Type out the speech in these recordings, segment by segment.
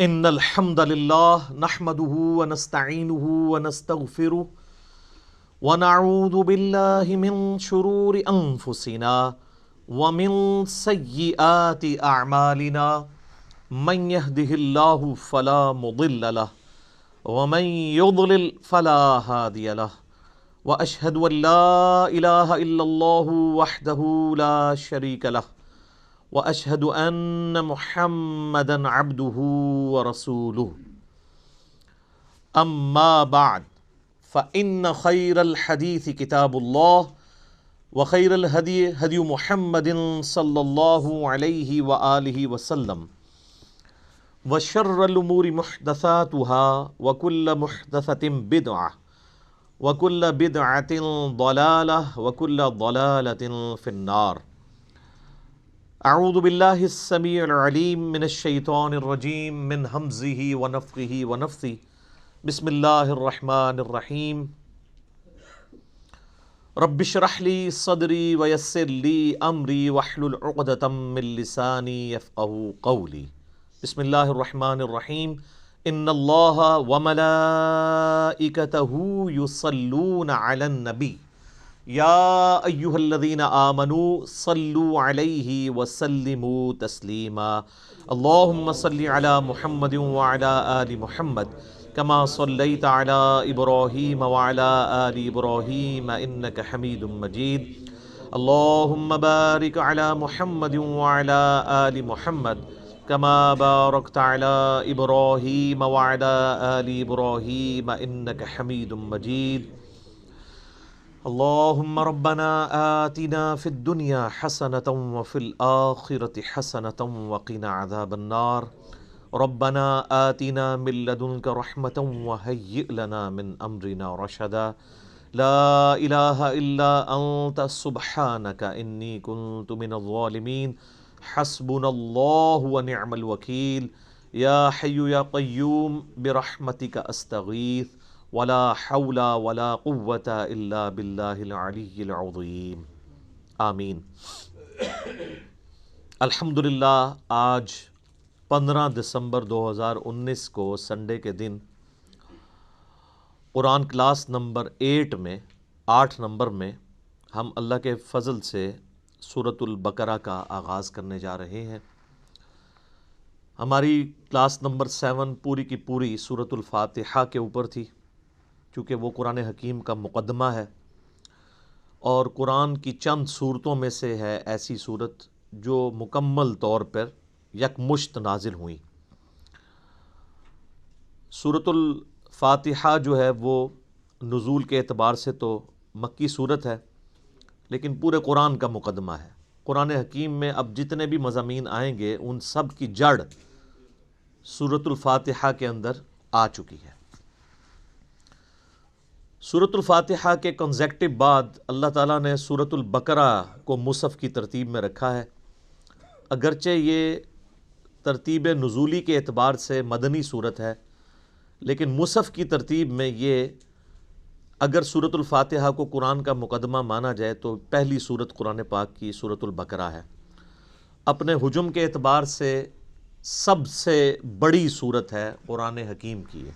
ان الحمد لله نحمده ونستعينه ونستغفره ونعوذ بالله من شرور انفسنا ومن سيئات اعمالنا من يهده الله فلا مضل له ومن يضلل فلا هادي له واشهد ان لا اله الا الله وحده لا شريك له واشهد ان محمدا عبده ورسوله اما بعد فان خير الحديث كتاب الله وخير الهدي هدي محمد صلى الله عليه واله وسلم وشر الامور محدثاتها وكل محدثة بدعة وكل بدعة ضلالة وكل ضلالة في النار. اعوذ باللہ السمیع العلیم من الشیطان الرجیم من ہمزہ ونفخہ ونفثہ بسم اللہ الرحمن الرحیم رب اشرح لی صدری ویسر لی امری واحلل عقدۃ من لسانی یفقہوا قولی. بسم اللہ الرحمن الرحیم ان اللہ وملائکتہ یصلون علی النبی یا ایہا الذین آمنوا صلوا علیہ وسلموا تسلیما. اللہم صل علی محمد وعلی آل محمد کما صلیت علی ابراہیم وعلی آل ابراہیم انک حمید مجید. اللہم بارک علی محمد وعلی آل محمد کما بارکت علی ابراہیم وعلی آل ابراہیم انک حمید مجید. اللہم ربنا آتنا فی الدنیا حسنة وفی الآخرة حسنة وقنا عذاب النار. ربنا آتنا من لدنک رحمة وہیئ لنا من امرنا رشدا. لا الہ الا انت سبحانک انی کنت من الظالمین. حسبنا اللہ ونعم الوکیل. یا حی یا قیوم برحمتک استغیث ولا حول ولا قوة الا باللہ العلی العظیم. آمین. الحمدللہ آج 15 دسمبر 2019 کو سنڈے کے دن قرآن کلاس نمبر 8 نمبر میں ہم اللہ کے فضل سے سورۃ البقرہ کا آغاز کرنے جا رہے ہیں. ہماری کلاس نمبر 7 پوری کی پوری سورۃ الفاتحہ کے اوپر تھی، چونکہ وہ قرآن حکیم کا مقدمہ ہے اور قرآن کی چند صورتوں میں سے ہے ایسی صورت جو مکمل طور پر یکمشت نازل ہوئی. سورۃ الفاتحہ جو ہے وہ نزول کے اعتبار سے تو مکی صورت ہے، لیکن پورے قرآن کا مقدمہ ہے. قرآن حکیم میں اب جتنے بھی مضامین آئیں گے ان سب کی جڑ سورۃ الفاتحہ کے اندر آ چکی ہے. سورۃ الفاتحہ کے کنزیکٹو بعد اللہ تعالیٰ نے سورۃ البقرہ کو مصحف کی ترتیب میں رکھا ہے. اگرچہ یہ ترتیب نزولی کے اعتبار سے مدنی صورت ہے، لیکن مصحف کی ترتیب میں یہ اگر سورۃ الفاتحہ کو قرآن کا مقدمہ مانا جائے تو پہلی سورت قرآن پاک کی سورۃ البقرہ ہے. اپنے حجم کے اعتبار سے سب سے بڑی سورت ہے قرآن حکیم کی ہے،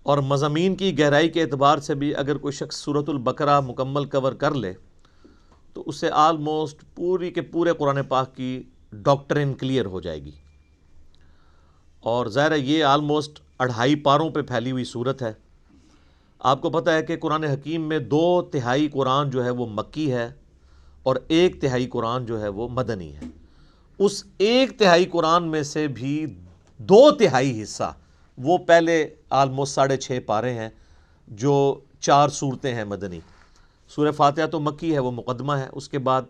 اور مضامین کی گہرائی کے اعتبار سے بھی اگر کوئی شخص سورۃ البقرہ مکمل کور کر لے تو اسے آلموسٹ پوری کے پورے قرآن پاک کی ڈاکٹرن کلیئر ہو جائے گی. اور ظاہر ہے یہ آلموسٹ 2.5 پاروں پہ پھیلی ہوئی صورت ہے. آپ کو پتہ ہے کہ قرآن حکیم میں 2/3 قرآن جو ہے وہ مکی ہے اور 1/3 قرآن جو ہے وہ مدنی ہے. اس 1/3 قرآن میں سے بھی 2/3 حصہ وہ پہلے آلموسٹ 6.5 پارے ہیں جو 4 صورتیں ہیں مدنی. سورہ فاتحہ تو مکی ہے، وہ مقدمہ ہے. اس کے بعد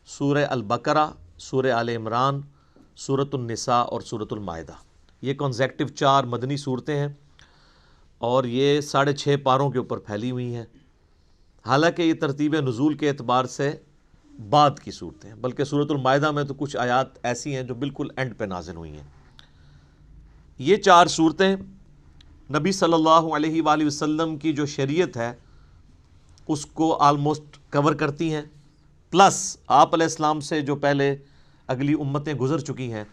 سورہ البقرہ، سورہ آل عمران، سورۃ النساء اور سورۃ المائدہ، یہ کنزیکٹو 4 مدنی صورتیں ہیں اور یہ 6.5 پاروں کے اوپر پھیلی ہوئی ہیں. حالانکہ یہ ترتیب نزول کے اعتبار سے بعد کی صورتیں ہیں، بلکہ سورۃ المائدہ میں تو کچھ آیات ایسی ہیں جو بالکل اینڈ پہ نازل ہوئی ہیں. یہ 4 صورتیں نبی صلی اللہ علیہ وآلہ وسلم کی جو شریعت ہے اس کو آلموسٹ کور کرتی ہیں، پلس آپ علیہ السلام سے جو پہلے اگلی امتیں گزر چکی ہیں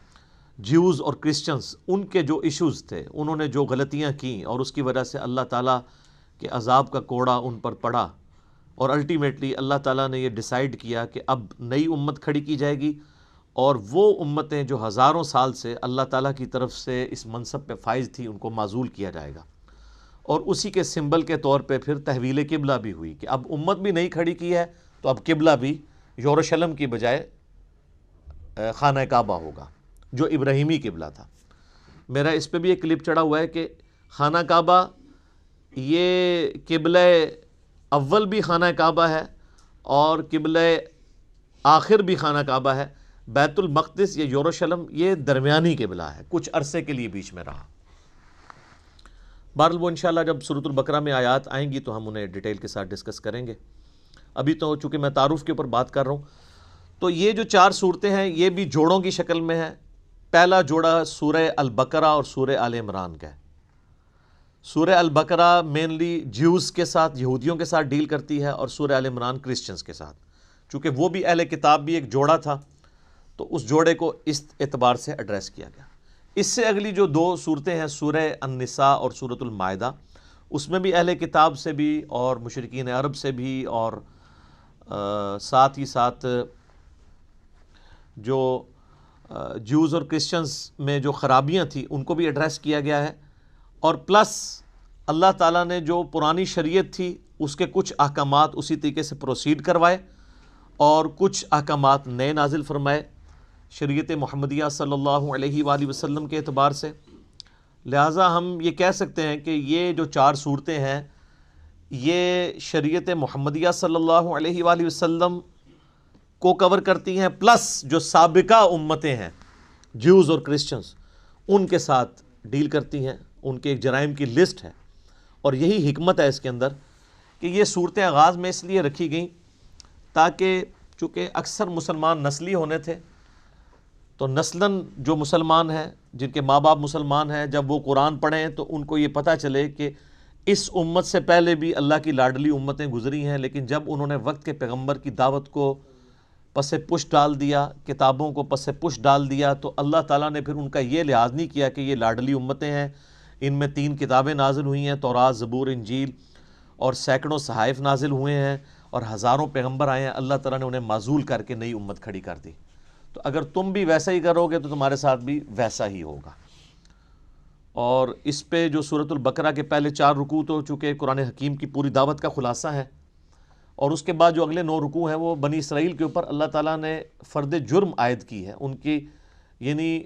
جیوز اور کرسچنز ان کے جو ایشوز تھے، انہوں نے جو غلطیاں کیں اور اس کی وجہ سے اللہ تعالیٰ کے عذاب کا کوڑا ان پر پڑا، اور الٹیمیٹلی اللہ تعالیٰ نے یہ ڈیسائیڈ کیا کہ اب نئی امت کھڑی کی جائے گی، اور وہ امتیں جو ہزاروں سال سے اللہ تعالیٰ کی طرف سے اس منصب پہ فائز تھی ان کو معزول کیا جائے گا، اور اسی کے سمبل کے طور پہ پھر تحویل قبلہ بھی ہوئی کہ اب امت بھی نہیں کھڑی کی ہے تو اب قبلہ بھی یروشلم کی بجائے خانہ کعبہ ہوگا جو ابراہیمی قبلہ تھا۔ میرا اس پہ بھی ایک کلپ چڑھا ہوا ہے کہ خانہ کعبہ یہ قبلہ اول بھی خانہ کعبہ ہے اور قبلہ آخر بھی خانہ کعبہ ہے، بیت المقدس یا یروشلم یہ درمیانی قبلہ ہے، کچھ عرصے کے لیے بیچ میں رہا۔ بہرحال وہ انشاءاللہ جب سورۃ البقرہ میں آیات آئیں گی تو ہم انہیں ڈیٹیل کے ساتھ ڈسکس کریں گے۔ ابھی تو چونکہ میں تعارف کے اوپر بات کر رہا ہوں، تو یہ جو 4 صورتیں ہیں یہ بھی جوڑوں کی شکل میں ہیں۔ پہلا جوڑا سورہ البقرہ اور سورہ آل عمران کا ہے۔ سورہ البقرہ مینلی جیوز کے ساتھ، یہودیوں کے ساتھ ڈیل کرتی ہے، اور سورہ آل عمران کرسچنز کے ساتھ، چونکہ وہ بھی اہل کتاب بھی ایک جوڑا تھا تو اس جوڑے کو اس اعتبار سے ایڈریس کیا گیا۔ اس سے اگلی جو 2 صورتیں ہیں سورہ النساء اور سورۃ المائدہ، اس میں بھی اہل کتاب سے بھی اور مشرکین عرب سے بھی اور ساتھ ہی ساتھ جو جیوز اور کرسچنز میں جو خرابیاں تھیں ان کو بھی ایڈریس کیا گیا ہے، اور پلس اللہ تعالیٰ نے جو پرانی شریعت تھی اس کے کچھ احکامات اسی طریقے سے پروسیڈ کروائے اور کچھ احکامات نئے نازل فرمائے شریعت محمدیہ صلی اللہ علیہ وآلہ وسلم کے اعتبار سے۔ لہٰذا ہم یہ کہہ سکتے ہیں کہ یہ جو 4 صورتیں ہیں یہ شریعت محمدیہ صلی اللہ علیہ وآلہ وسلم کو کور کرتی ہیں، پلس جو سابقہ امتیں ہیں جیوز اور کرسچنز ان کے ساتھ ڈیل کرتی ہیں، ان کے ایک جرائم کی لسٹ ہے۔ اور یہی حکمت ہے اس کے اندر کہ یہ صورتیں آغاز میں اس لیے رکھی گئیں تاکہ چونکہ اکثر مسلمان نسلی ہونے تھے، تو نسلاً جو مسلمان ہیں جن کے ماں باپ مسلمان ہیں جب وہ قرآن پڑھیں تو ان کو یہ پتہ چلے کہ اس امت سے پہلے بھی اللہ کی لاڈلی امتیں گزری ہیں، لیکن جب انہوں نے وقت کے پیغمبر کی دعوت کو پس پش ڈال دیا، کتابوں کو پس پش ڈال دیا، تو اللہ تعالیٰ نے پھر ان کا یہ لحاظ نہیں کیا کہ یہ لاڈلی امتیں ہیں، ان میں 3 کتابیں نازل ہوئی ہیں، تورات، زبور، انجیل، اور سینکڑوں صحائف نازل ہوئے ہیں اور ہزاروں پیغمبر آئے ہیں، اللہ تعالیٰ نے انہیں معزول کر کے نئی امت کھڑی کر دی۔ تو اگر تم بھی ویسا ہی کرو گے تو تمہارے ساتھ بھی ویسا ہی ہوگا۔ اور اس پہ جو سورۃ البقرہ کے پہلے 4 رکوع تو چونکہ قرآن حکیم کی پوری دعوت کا خلاصہ ہے، اور اس کے بعد جو اگلے 9 رکوع ہیں وہ بنی اسرائیل کے اوپر اللہ تعالیٰ نے فرد جرم عائد کی ہے، ان کی یعنی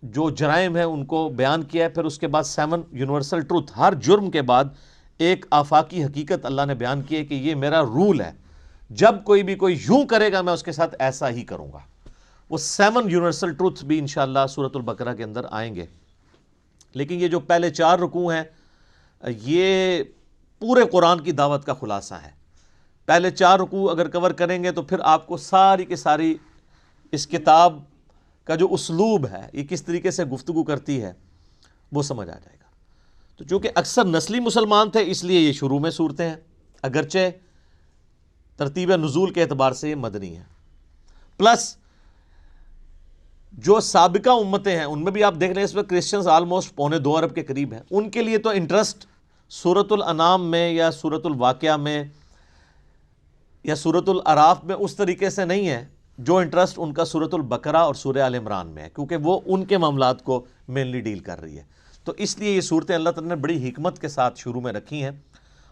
جو جرائم ہیں ان کو بیان کیا ہے، پھر اس کے بعد 7 یونیورسل ٹروتھ، ہر جرم کے بعد ایک آفاقی حقیقت اللہ نے بیان کی ہے کہ یہ میرا رول ہے، جب کوئی بھی کوئی یوں کرے گا میں اس کے ساتھ ایسا ہی کروں گا۔ وہ 7 یونیورسل ٹروتھ بھی انشاءاللہ سورۃ البقرہ کے اندر آئیں گے، لیکن یہ جو پہلے 4 رکوع ہیں یہ پورے قرآن کی دعوت کا خلاصہ ہے۔ پہلے 4 رکوع اگر کور کریں گے تو پھر آپ کو ساری کی ساری اس کتاب کا جو اسلوب ہے، یہ کس طریقے سے گفتگو کرتی ہے، وہ سمجھ آ جائے گا۔ تو چونکہ اکثر نسلی مسلمان تھے اس لیے یہ شروع میں صورتیں ہیں، اگرچہ ترتیب نزول کے اعتبار سے یہ مدنی ہے۔ پلس جو سابقہ امتیں ہیں ان میں بھی آپ دیکھ لیں اس وقت کرسچنز آلموسٹ 2.25 ارب کے قریب ہیں، ان کے لیے تو انٹرسٹ سورۃ الانعام میں یا سورۃ الواقعہ میں یا سورۃ الاعراف میں اس طریقے سے نہیں ہے جو انٹرسٹ ان کا سورۃ البقرہ اور سورہ آل عمران میں ہے، کیونکہ وہ ان کے معاملات کو مینلی ڈیل کر رہی ہے۔ تو اس لیے یہ صورتیں اللہ تعالیٰ نے بڑی حکمت کے ساتھ شروع میں رکھی ہیں،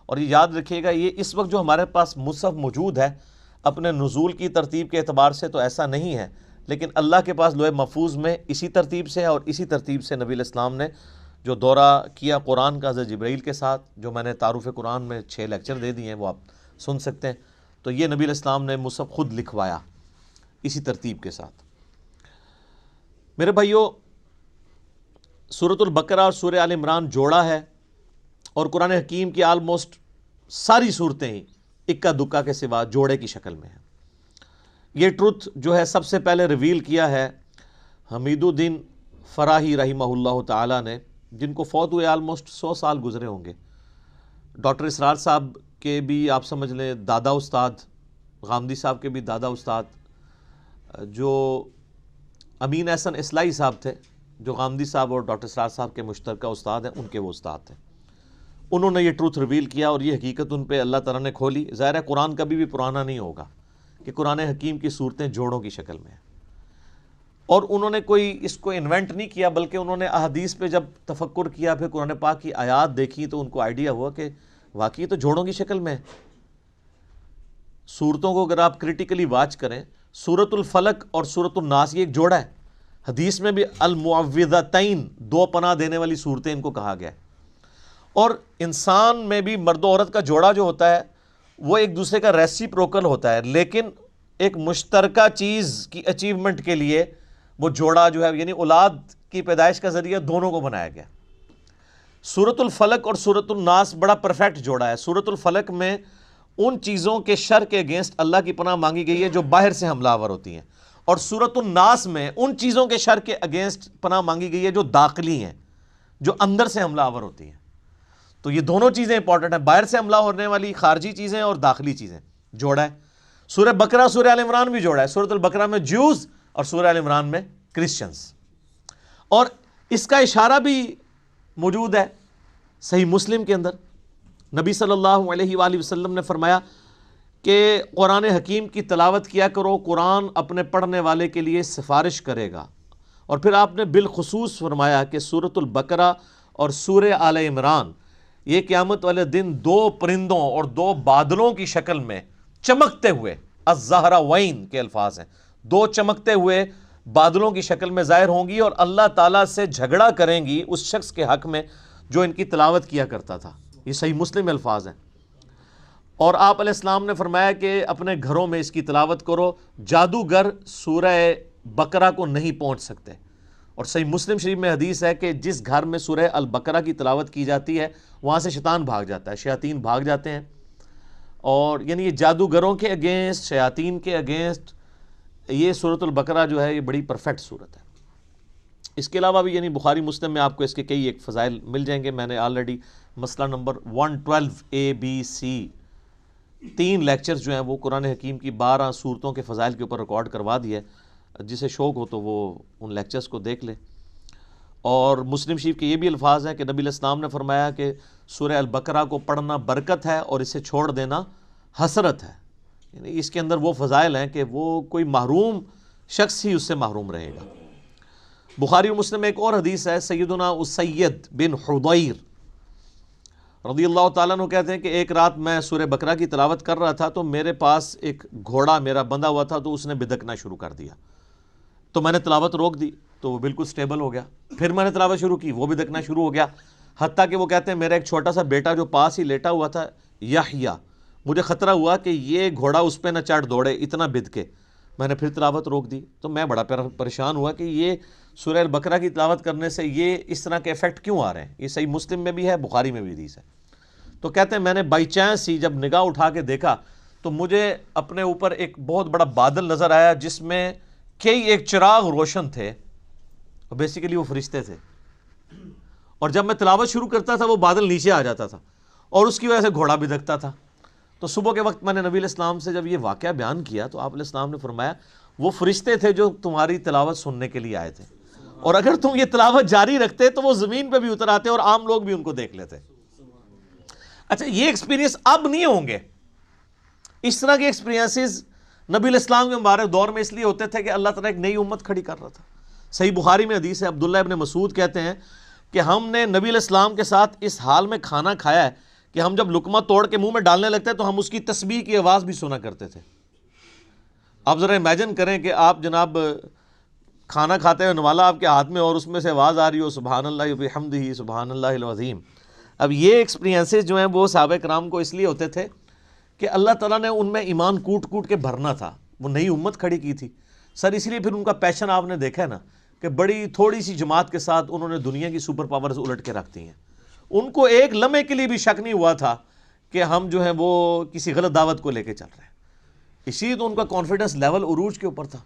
اور یہ یاد رکھیے گا یہ اس وقت جو ہمارے پاس مصحف موجود ہے اپنے نزول کی ترتیب کے اعتبار سے تو ایسا نہیں ہے، لیکن اللہ کے پاس لوح محفوظ میں اسی ترتیب سے ہے، اور اسی ترتیب سے نبی علیہ السلام نے جو دورہ کیا قرآن کا حضرت جبرائیل کے ساتھ، جو میں نے تعارف قرآن میں 6 لیکچر دے دیے ہیں وہ آپ سن سکتے ہیں، تو یہ نبی علیہ السلام نے مصحف خود لکھوایا اسی ترتیب کے ساتھ۔ میرے بھائیو، سورۃ البقرہ اور سورہ آل عمران جوڑا ہے، اور قرآن حکیم کی آلموسٹ ساری صورتیں ہی اکا دکا کے سوا جوڑے کی شکل میں ہیں۔ یہ ٹروتھ جو ہے سب سے پہلے ریویل کیا ہے حمید الدین فراہی رحمہ اللہ تعالیٰ نے، جن کو فوت ہوئے آلموسٹ 100 سال گزرے ہوں گے۔ ڈاکٹر اسرار صاحب کے بھی آپ سمجھ لیں دادا استاد، غامدی صاحب کے بھی دادا استاد، جو امین احسن اصلاحی صاحب تھے جو غامدی صاحب اور ڈاکٹر سراج صاحب کے مشترکہ استاد ہیں، ان کے وہ استاد تھے. انہوں نے یہ ٹروتھ ریویل کیا اور یہ حقیقت ان پہ اللہ تعالیٰ نے کھولی. ظاہر ہے قرآن کبھی بھی پرانا نہیں ہوگا کہ قرآن حکیم کی صورتیں جوڑوں کی شکل میں ہیں، اور انہوں نے کوئی اس کو انوینٹ نہیں کیا، بلکہ انہوں نے احادیث پہ جب تفکر کیا، پھر قرآن پاک کی آیات دیکھی تو ان کو آئیڈیا ہوا کہ واقعی تو جوڑوں کی شکل میں ہے. صورتوں کو اگر آپ کریٹیکلی واچ کریں، سورۃ الفلق اور سورۃ الناس یہ ایک جوڑا ہے. حدیث میں بھی المعوذتین، دو پناہ دینے والی صورتیں ان کو کہا گیا ہے. اور انسان میں بھی مرد و عورت کا جوڑا جو ہوتا ہے وہ ایک دوسرے کا ریسیپروکل ہوتا ہے، لیکن ایک مشترکہ چیز کی اچیومنٹ کے لیے وہ جوڑا جو ہے یعنی اولاد کی پیدائش کا ذریعہ دونوں کو بنایا گیا. سورۃ الفلق اور سورۃ الناس بڑا پرفیکٹ جوڑا ہے. سورۃ الفلق میں ان چیزوں کے شر کے اگینسٹ اللہ کی پناہ مانگی گئی ہے جو باہر سے حملہ آور ہوتی ہیں، اور سورۃ الناس میں ان چیزوں کے شر کے اگینسٹ پناہ مانگی گئی ہے جو داخلی ہیں، جو اندر سے حملہ آور ہوتی ہیں. تو یہ دونوں چیزیں امپورٹنٹ ہیں، باہر سے حملہ ہونے والی خارجی چیزیں اور داخلی چیزیں. جوڑا ہے. سورہ بقرہ سورہ آل عمران بھی جوڑا ہے. سورۃ البقرہ میں جوز اور سورہ آل عمران میں کرسچنز. اور اس کا اشارہ بھی موجود ہے صحیح مسلم کے اندر. نبی صلی اللہ علیہ وآلہ وسلم نے فرمایا کہ قرآن حکیم کی تلاوت کیا کرو، قرآن اپنے پڑھنے والے کے لیے سفارش کرے گا. اور پھر آپ نے بالخصوص فرمایا کہ سورۃ البقرہ اور سورہ آل عمران یہ قیامت والے دن دو پرندوں اور دو بادلوں کی شکل میں چمکتے ہوئے، الزہراوین کے الفاظ ہیں، دو چمکتے ہوئے بادلوں کی شکل میں ظاہر ہوں گی اور اللہ تعالیٰ سے جھگڑا کریں گی اس شخص کے حق میں جو ان کی تلاوت کیا کرتا تھا. یہ صحیح مسلم الفاظ ہیں. اور آپ علیہ السلام نے فرمایا کہ اپنے گھروں میں اس کی تلاوت کرو، جادوگر سورہ بقرہ کو نہیں پہنچ سکتے. اور صحیح مسلم شریف میں حدیث ہے کہ جس گھر میں سورہ البقرہ کی تلاوت کی جاتی ہے وہاں سے شیطان بھاگ جاتا ہے، شیاطین بھاگ جاتے ہیں. اور یعنی یہ جادوگروں کے اگینسٹ، شیاطین کے اگینسٹ یہ سورۃ البقرہ جو ہے یہ بڑی پرفیکٹ صورت ہے. اس کے علاوہ بھی یعنی بخاری مسلم میں آپ کو اس کے کئی ایک فضائل مل جائیں گے. میں نے آلریڈی مسئلہ نمبر 112 ABC 3 لیکچرز جو ہیں وہ قرآن حکیم کی 12 صورتوں کے فضائل کے اوپر ریکارڈ کروا دیا ہے. جسے شوق ہو تو وہ ان لیکچرز کو دیکھ لے. اور مسلم شریف کے یہ بھی الفاظ ہیں کہ نبی علیہ السلام نے فرمایا کہ سورہ البقرہ کو پڑھنا برکت ہے اور اسے چھوڑ دینا حسرت ہے. یعنی اس کے اندر وہ فضائل ہیں کہ وہ کوئی محروم شخص ہی اس سے محروم رہے گا. بخاری و مسلم میں ایک اور حدیث ہے، سیدنا اسید بن حضیر رضی اللہ تعالیٰ عنہ کہتے ہیں کہ ایک رات میں سورہ بقرہ کی تلاوت کر رہا تھا تو میرے پاس ایک گھوڑا میرا بندھا ہوا تھا تو اس نے بدکنا شروع کر دیا. تو میں نے تلاوت روک دی تو وہ بالکل سٹیبل ہو گیا. پھر میں نے تلاوت شروع کی، وہ بدکنا شروع ہو گیا. حتیٰ کہ وہ کہتے ہیں میرا ایک چھوٹا سا بیٹا جو پاس ہی لیٹا ہوا تھا یحییٰ، مجھے خطرہ ہوا کہ یہ گھوڑا اس پہ نہ چڑھ دوڑے، اتنا بدکے. میں نے پھر تلاوت روک دی تو میں بڑا پریشان ہوا کہ یہ سورہ البقرہ کی تلاوت کرنے سے یہ اس طرح کے ایفیکٹ کیوں آ رہے ہیں. یہ صحیح مسلم میں بھی ہے، بخاری میں بھی حدیث ہے. تو کہتے ہیں میں نے بائی چانس ہی جب نگاہ اٹھا کے دیکھا تو مجھے اپنے اوپر ایک بہت بڑا بادل نظر آیا جس میں کئی ایک چراغ روشن تھے، اور بیسیکلی وہ فرشتے تھے. اور جب میں تلاوت شروع کرتا تھا وہ بادل نیچے آ جاتا تھا اور اس کی وجہ سے گھوڑا بھی دکھتا تھا. تو صبح کے وقت میں نے نبی علیہ السلام سے جب یہ واقعہ بیان کیا تو آپ علیہ السلام نے فرمایا وہ فرشتے تھے جو تمہاری تلاوت سننے کے لیے آئے تھے، اور اگر تم یہ تلاوت جاری رکھتے تو وہ زمین پہ بھی اتر آتے اور عام لوگ بھی ان کو دیکھ لیتے. اچھا یہ ایکسپیرینس اب نہیں ہوں گے. اس طرح کے ایکسپیرینسز نبی علیہ السلام کے مبارک دور میں اس لیے ہوتے تھے کہ اللہ تعالیٰ ایک نئی امت کھڑی کر رہا تھا. صحیح بخاری میں حدیث ہے، عبداللہ ابن مسعود کہتے ہیں کہ ہم نے نبی علیہ السلام کے ساتھ اس حال میں کھانا کھایا ہے کہ ہم جب لقمہ توڑ کے منہ میں ڈالنے لگتے تو ہم اس کی تسبیح کی آواز بھی سنا کرتے تھے. آپ ذرا امیجن کریں کہ آپ جناب کھانا کھاتے ہیں، نوالا آپ کے ہاتھ میں اور اس میں سے آواز آ رہی ہو سبحان اللہ وبحمدہ سبحان اللہ العظیم. اب یہ ایکسپیرینسز جو ہیں وہ صحابہ کرام کو اس لیے ہوتے تھے کہ اللہ تعالیٰ نے ان میں ایمان کوٹ کوٹ کے بھرنا تھا. وہ نئی امت کھڑی کی تھی سر، اس لیے پھر ان کا پیشن آپ نے دیکھا ہے نا کہ بڑی تھوڑی سی جماعت کے ساتھ انہوں نے دنیا کی سپر پاورز الٹ کے رکھ دی ہیں. ان کو ایک لمحے کے لیے بھی شک نہیں ہوا تھا کہ ہم جو ہیں وہ کسی غلط دعوت کو لے کے چل رہے ہیں. اسی لیے تو ان کا کانفیڈنس لیول عروج کے اوپر تھا.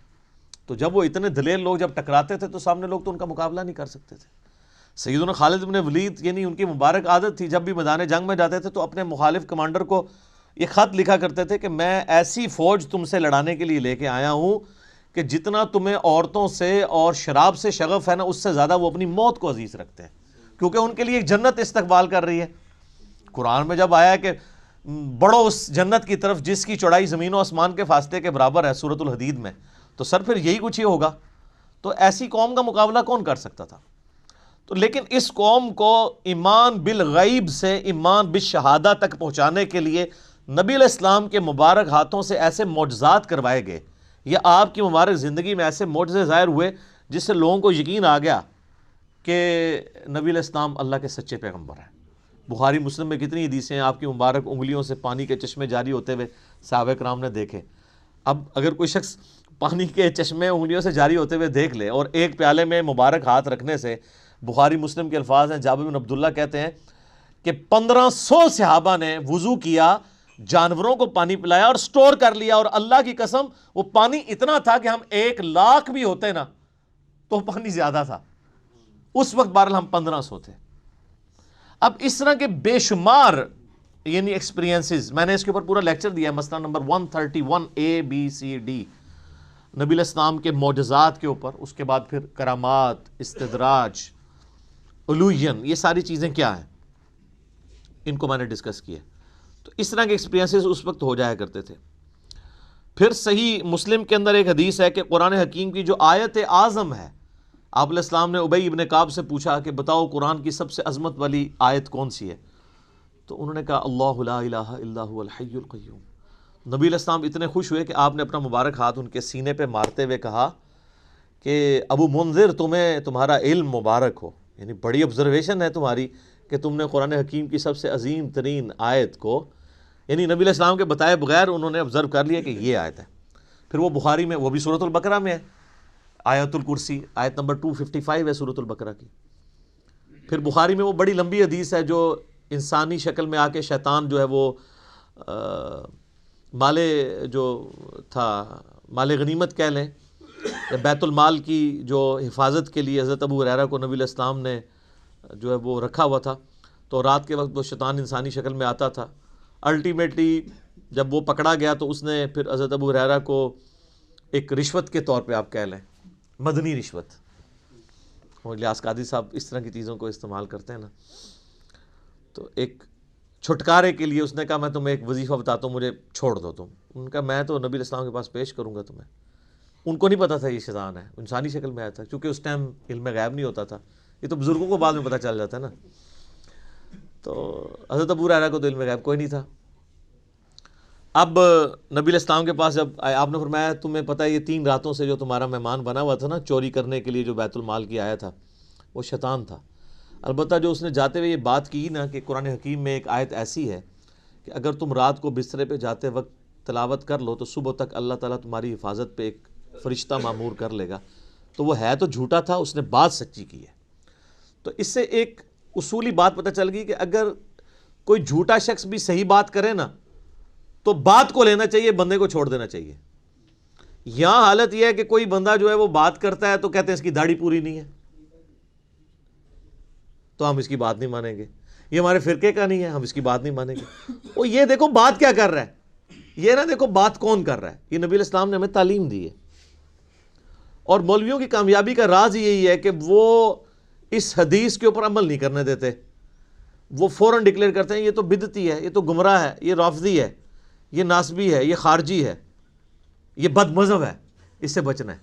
تو جب وہ اتنے دلیر لوگ جب ٹکراتے تھے تو سامنے لوگ تو ان کا مقابلہ نہیں کر سکتے تھے. سیدنا خالد بن ولید یعنی ان کی مبارک عادت تھی جب بھی میدان جنگ میں جاتے تھے تو اپنے مخالف کمانڈر کو یہ خط لکھا کرتے تھے کہ میں ایسی فوج تم سے لڑانے کے لیے لے کے آیا ہوں کہ جتنا تمہیں عورتوں سے اور شراب سے شغف ہے نا، اس سے زیادہ وہ اپنی موت کو عزیز رکھتے ہیں، کیونکہ ان کے لیے ایک جنت استقبال کر رہی ہے۔ قرآن میں جب آیا کہ بڑھو اس جنت کی طرف جس کی چوڑائی زمین و آسمان کے فاصلے کے برابر ہے، سورۃ الحدید میں، تو سر پھر یہی کچھ ہی ہوگا۔ تو ایسی قوم کا مقابلہ کون کر سکتا تھا؟ تو لیکن اس قوم کو ایمان بالغیب سے ایمان بالشہادہ تک پہنچانے کے لیے نبی علیہ السلام کے مبارک ہاتھوں سے ایسے معجزات کروائے گئے، یا آپ کی مبارک زندگی میں ایسے معجزے ظاہر ہوئے جس سے لوگوں کو یقین آ گیا کہ نبی علیہ السلام اللہ کے سچے پیغمبر ہیں۔ بخاری مسلم میں کتنی حدیثیں ہیں آپ کی مبارک انگلیوں سے پانی کے چشمے جاری ہوتے ہوئے صحابہ کرام نے دیکھے۔ اب اگر کوئی شخص پانی کے چشمے انگلیوں سے جاری ہوتے ہوئے دیکھ لے، اور ایک پیالے میں مبارک ہاتھ رکھنے سے، بخاری مسلم کے الفاظ ہیں، جابر بن عبداللہ کہتے ہیں کہ 1500 صحابہ نے وضو کیا، جانوروں کو پانی پلایا اور سٹور کر لیا، اور اللہ کی قسم وہ پانی اتنا تھا کہ ہم 1,00,000 بھی ہوتے نا تو پانی زیادہ تھا۔ اس وقت بہرحال ہم 1500 تھے۔ اب اس طرح کے بے شمار یعنی ایکسپیرینسز، میں نے اس کے اوپر پورا لیکچر دیا ہے، مسئلہ نمبر 131 ABCD، نبی علیہ السلام کے معجزات کے اوپر، اس کے بعد پھر کرامات، استدراج، علوین، یہ ساری چیزیں کیا ہیں، ان کو میں نے ڈسکس کیا۔ تو اس طرح کے ایکسپیرینسز اس وقت ہو جایا کرتے تھے۔ پھر صحیح مسلم کے اندر ایک حدیث ہے کہ قرآن حکیم کی جو آیت اعظم ہے، آپ علیہ السلام نے ابی ابن کعب سے پوچھا کہ بتاؤ قرآن کی سب سے عظمت والی آیت کون سی ہے؟ تو انہوں نے کہا اللہ لا الہ الا هو الحی القیوم۔ نبی علیہ السلام اتنے خوش ہوئے کہ آپ نے اپنا مبارک ہاتھ ان کے سینے پہ مارتے ہوئے کہا کہ ابو منذر، تمہیں تمہارا علم مبارک ہو، یعنی بڑی آبزرویشن ہے تمہاری کہ تم نے قرآن حکیم کی سب سے عظیم ترین آیت کو، یعنی نبی علیہ السلام کے بتائے بغیر انہوں نے آبزرو کر لیا کہ یہ آیت ہے۔ پھر وہ بخاری میں، وہ بھی سورۃ البقرہ میں ہے، آیت الکرسی، آیت نمبر 255 ہے سورۃ البقرہ کی۔ پھر بخاری میں وہ بڑی لمبی حدیث ہے جو انسانی شکل میں آ کے شیطان جو ہے وہ مال جو تھا، مال غنیمت کہہ لیں، بیت المال کی جو حفاظت کے لیے حضرت ابو ہریرہ کو نبی علیہ السلام نے جو ہے وہ رکھا ہوا تھا، تو رات کے وقت وہ شیطان انسانی شکل میں آتا تھا۔ الٹیمیٹلی جب وہ پکڑا گیا تو اس نے پھر حضرت ابو ہریرہ کو ایک رشوت کے طور پہ آپ کہہ لیں، مدنی رشوت، الیاس قادری صاحب اس طرح کی چیزوں کو استعمال کرتے ہیں نا، تو ایک چھٹکارے کے لیے اس نے کہا میں تمہیں ایک وظیفہ بتاتا ہوں، مجھے چھوڑ دو تم۔ ان کا میں تو نبی علیہ السلام کے پاس پیش کروں گا تمہیں۔ ان کو نہیں پتا تھا یہ شیطان ہے، انسانی شکل میں آیا تھا، کیونکہ اس ٹائم علم غیب نہیں ہوتا تھا، یہ تو بزرگوں کو بعد میں پتہ چل جاتا ہے نا۔ تو حضرت ابو ہریرہ کو تو علم غیب کوئی نہیں تھا۔ اب نبی علیہ السلام کے پاس جب آئے، آپ نے فرمایا تمہیں پتہ ہے یہ 3 راتوں سے جو تمہارا مہمان بنا ہوا تھا نا چوری کرنے کے لیے، جو بیت المال کی آیا تھا، وہ شیطان تھا۔ البتہ جو اس نے جاتے ہوئے یہ بات کی نا کہ قرآن حکیم میں ایک آیت ایسی ہے کہ اگر تم رات کو بسترے پہ جاتے وقت تلاوت کر لو تو صبح تک اللہ تعالیٰ تمہاری حفاظت پہ ایک فرشتہ معمور کر لے گا، تو وہ ہے تو جھوٹا تھا، اس نے بات سچی کی ہے۔ تو اس سے ایک اصولی بات پتہ چل گئی کہ اگر کوئی جھوٹا شخص بھی صحیح بات کرے نا تو بات کو لینا چاہیے، بندے کو چھوڑ دینا چاہیے۔ یہاں حالت یہ ہے کہ کوئی بندہ جو ہے وہ بات کرتا ہے تو کہتے ہیں اس کی داڑھی پوری نہیں ہے تو ہم اس کی بات نہیں مانیں گے، یہ ہمارے فرقے کا نہیں ہے، ہم اس کی بات نہیں مانیں گے۔ وہ یہ دیکھو بات کیا کر رہا ہے، یہ نہ دیکھو بات کون کر رہا ہے۔ یہ نبی علیہ السلام نے ہمیں تعلیم دی ہے، اور مولویوں کی کامیابی کا راز یہی ہے کہ وہ اس حدیث کے اوپر عمل نہیں کرنے دیتے، وہ فوراً ڈکلیئر کرتے ہیں یہ تو بدعتی ہے، یہ تو گمراہ ہے، یہ رافضی ہے، یہ ناسبی ہے، یہ خارجی ہے، یہ بد مذہب ہے، اس سے بچنا ہے۔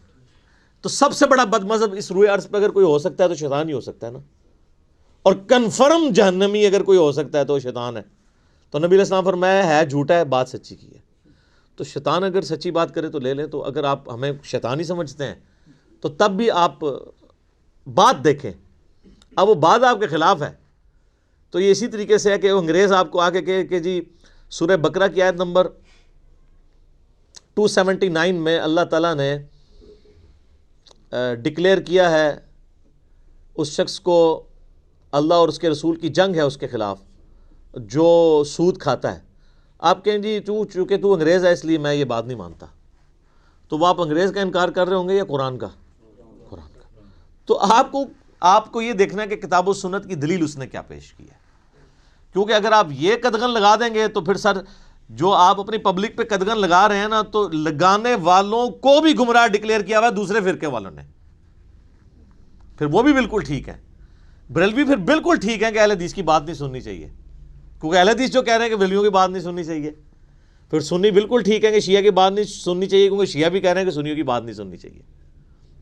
تو سب سے بڑا بد مذہب اس روئے عرض پہ اگر کوئی ہو سکتا ہے تو شیطان ہی ہو سکتا ہے نا، اور کنفرم جہنمی اگر کوئی ہو سکتا ہے تو شیطان ہے۔ تو نبی علیہ السلام فرمایا ہے جھوٹا ہے، بات سچی کی ہے۔ تو شیطان اگر سچی بات کرے تو لے لیں، تو اگر آپ ہمیں شیطان ہی سمجھتے ہیں تو تب بھی آپ بات دیکھیں، اب وہ بات آپ کے خلاف ہے تو یہ اسی طریقے سے ہے کہ وہ انگریز آپ کو آ کے کہے کہ جی سورہ بقرہ کی آیت نمبر 279 میں اللہ تعالیٰ نے ڈکلیئر کیا ہے اس شخص کو، اللہ اور اس کے رسول کی جنگ ہے اس کے خلاف جو سود کھاتا ہے۔ آپ کہیں جی چونکہ تو انگریز ہے اس لیے میں یہ بات نہیں مانتا، تو وہ آپ انگریز کا انکار کر رہے ہوں گے یا قرآن کا؟ قرآن کا۔ تو آپ کو یہ دیکھنا ہے کہ کتاب و سنت کی دلیل اس نے کیا پیش کی ہے، کیونکہ اگر آپ یہ قدغن لگا دیں گے تو پھر سر جو آپ اپنی پبلک پہ قدغن لگا رہے ہیں نا، تو لگانے والوں کو بھی گمراہ ڈکلیئر کیا ہوا ہے دوسرے فرقے والوں نے، پھر وہ بھی بالکل ٹھیک ہے. بریلوی پھر بالکل ٹھیک ہے کہ اہل حدیث کی بات نہیں سننی چاہیے، کیونکہ اہل حدیث جو کہہ رہے ہیں کہ بریلویوں کی بات نہیں سننی چاہیے. پھر سنی بالکل ٹھیک ہے کہ شیعہ کی بات نہیں سننی چاہیے، کیونکہ شیعہ بھی کہہ رہے ہیں کہ سنیوں کی بات نہیں سننی چاہیے.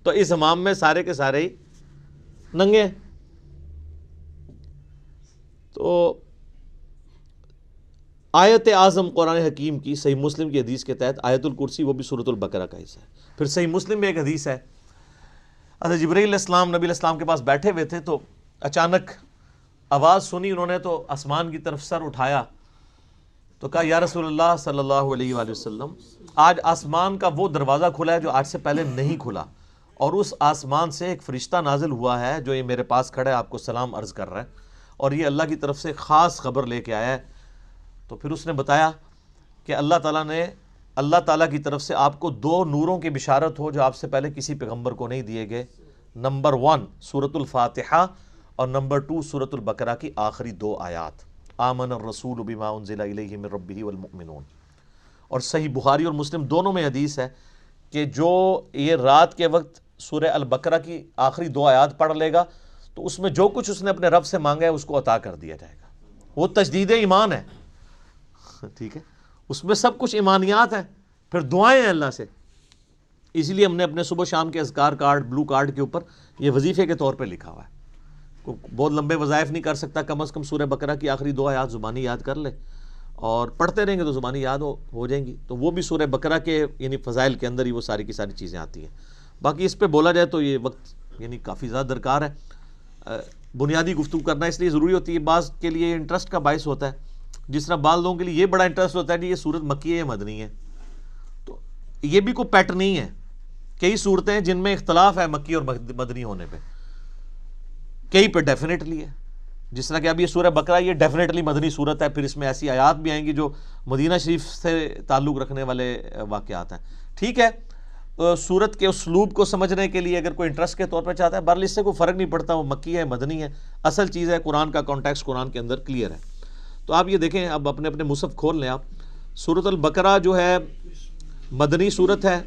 تو اس امام میں سارے کے سارے ہی ننگے ہیں. تو آیت اعظم قرآن حکیم کی صحیح مسلم کی حدیث کے تحت آیت الکرسی وہ بھی سورۃ البقرہ کا حصہ ہے. پھر صحیح مسلم میں ایک حدیث ہے، حضرت جبرائیل علیہ السلام نبی علیہ السلام کے پاس بیٹھے ہوئے تھے، تو اچانک آواز سنی انہوں نے، تو آسمان کی طرف سر اٹھایا تو کہا یا رسول اللہ صلی اللہ علیہ وآلہ وسلم، آج آسمان کا وہ دروازہ کھلا ہے جو آج سے پہلے نہیں کھلا، اور اس آسمان سے ایک فرشتہ نازل ہوا ہے جو یہ میرے پاس کھڑا ہے، آپ کو سلام عرض کر رہا ہے، اور یہ اللہ کی طرف سے خاص خبر لے کے آیا ہے. تو پھر اس نے بتایا کہ اللہ تعالیٰ کی طرف سے آپ کو 2 نوروں کی بشارت ہو جو آپ سے پہلے کسی پیغمبر کو نہیں دیے گئے. نمبر 1 سورۃ الفاتحہ، اور نمبر 2 سورۃ البقرہ کی آخری 2 آیات، آمن الرسول بما انزل الیہ من ربہ والمؤمنون. اور صحیح بخاری اور مسلم دونوں میں حدیث ہے کہ جو یہ رات کے وقت سورہ البقرہ کی آخری 2 آیات پڑھ لے گا تو اس میں جو کچھ اس نے اپنے رب سے مانگا ہے اس کو عطا کر دیا جائے گا. وہ تجدید ایمان ہے، ٹھیک ہے، اس میں سب کچھ ایمانیات ہیں، پھر دعائیں ہیں اللہ سے. اسی لیے ہم نے اپنے صبح شام کے اذکار کارڈ، بلو کارڈ کے اوپر یہ وظیفے کے طور پہ لکھا ہوا ہے. بہت لمبے وظائف نہیں کر سکتا، کم از کم سورہ بقرہ کی آخری 2 آیات زبانی یاد کر لے، اور پڑھتے رہیں گے تو زبانی یاد ہو جائیں گی. تو وہ بھی سورہ بقرہ کے یعنی فضائل کے اندر ہی وہ ساری کی ساری چیزیں آتی ہیں. باقی اس پہ بولا جائے تو یہ وقت یعنی کافی زیادہ درکار ہے. بنیادی گفتگو کرنا اس لیے ضروری ہوتی ہے، بعض کے لیے انٹرسٹ کا باعث ہوتا ہے، جس طرح بعض لوگوں کے لیے یہ بڑا انٹرسٹ ہوتا ہے کہ یہ سورت مکی ہے یا مدنی ہے. تو یہ بھی کوئی پیٹ نہیں ہے. کئی صورتیں ہیں جن میں اختلاف ہے مکی اور مدنی ہونے پہ، کئی پہ ڈیفینیٹلی ہے. جس طرح کہ اب یہ سورہ بقرہ یہ ڈیفینیٹلی مدنی صورت ہے، پھر اس میں ایسی آیات بھی آئیں گی جو مدینہ شریف سے تعلق رکھنے والے واقعات ہیں. ٹھیک ہے، سورت کے اسلوب کو سمجھنے کے لیے اگر کوئی انٹرسٹ کے طور پہ چاہتا ہے، بہرحال اس سے کوئی فرق نہیں پڑتا وہ مکی ہے مدنی ہے. اصل چیز ہے قرآن کا کانٹیکسٹ قرآن کے اندر کلیئر ہے. تو آپ یہ دیکھیں، اب اپنے اپنے مصحف کھول لیں آپ. سورۃ البقرہ جو ہے مدنی صورت ہے،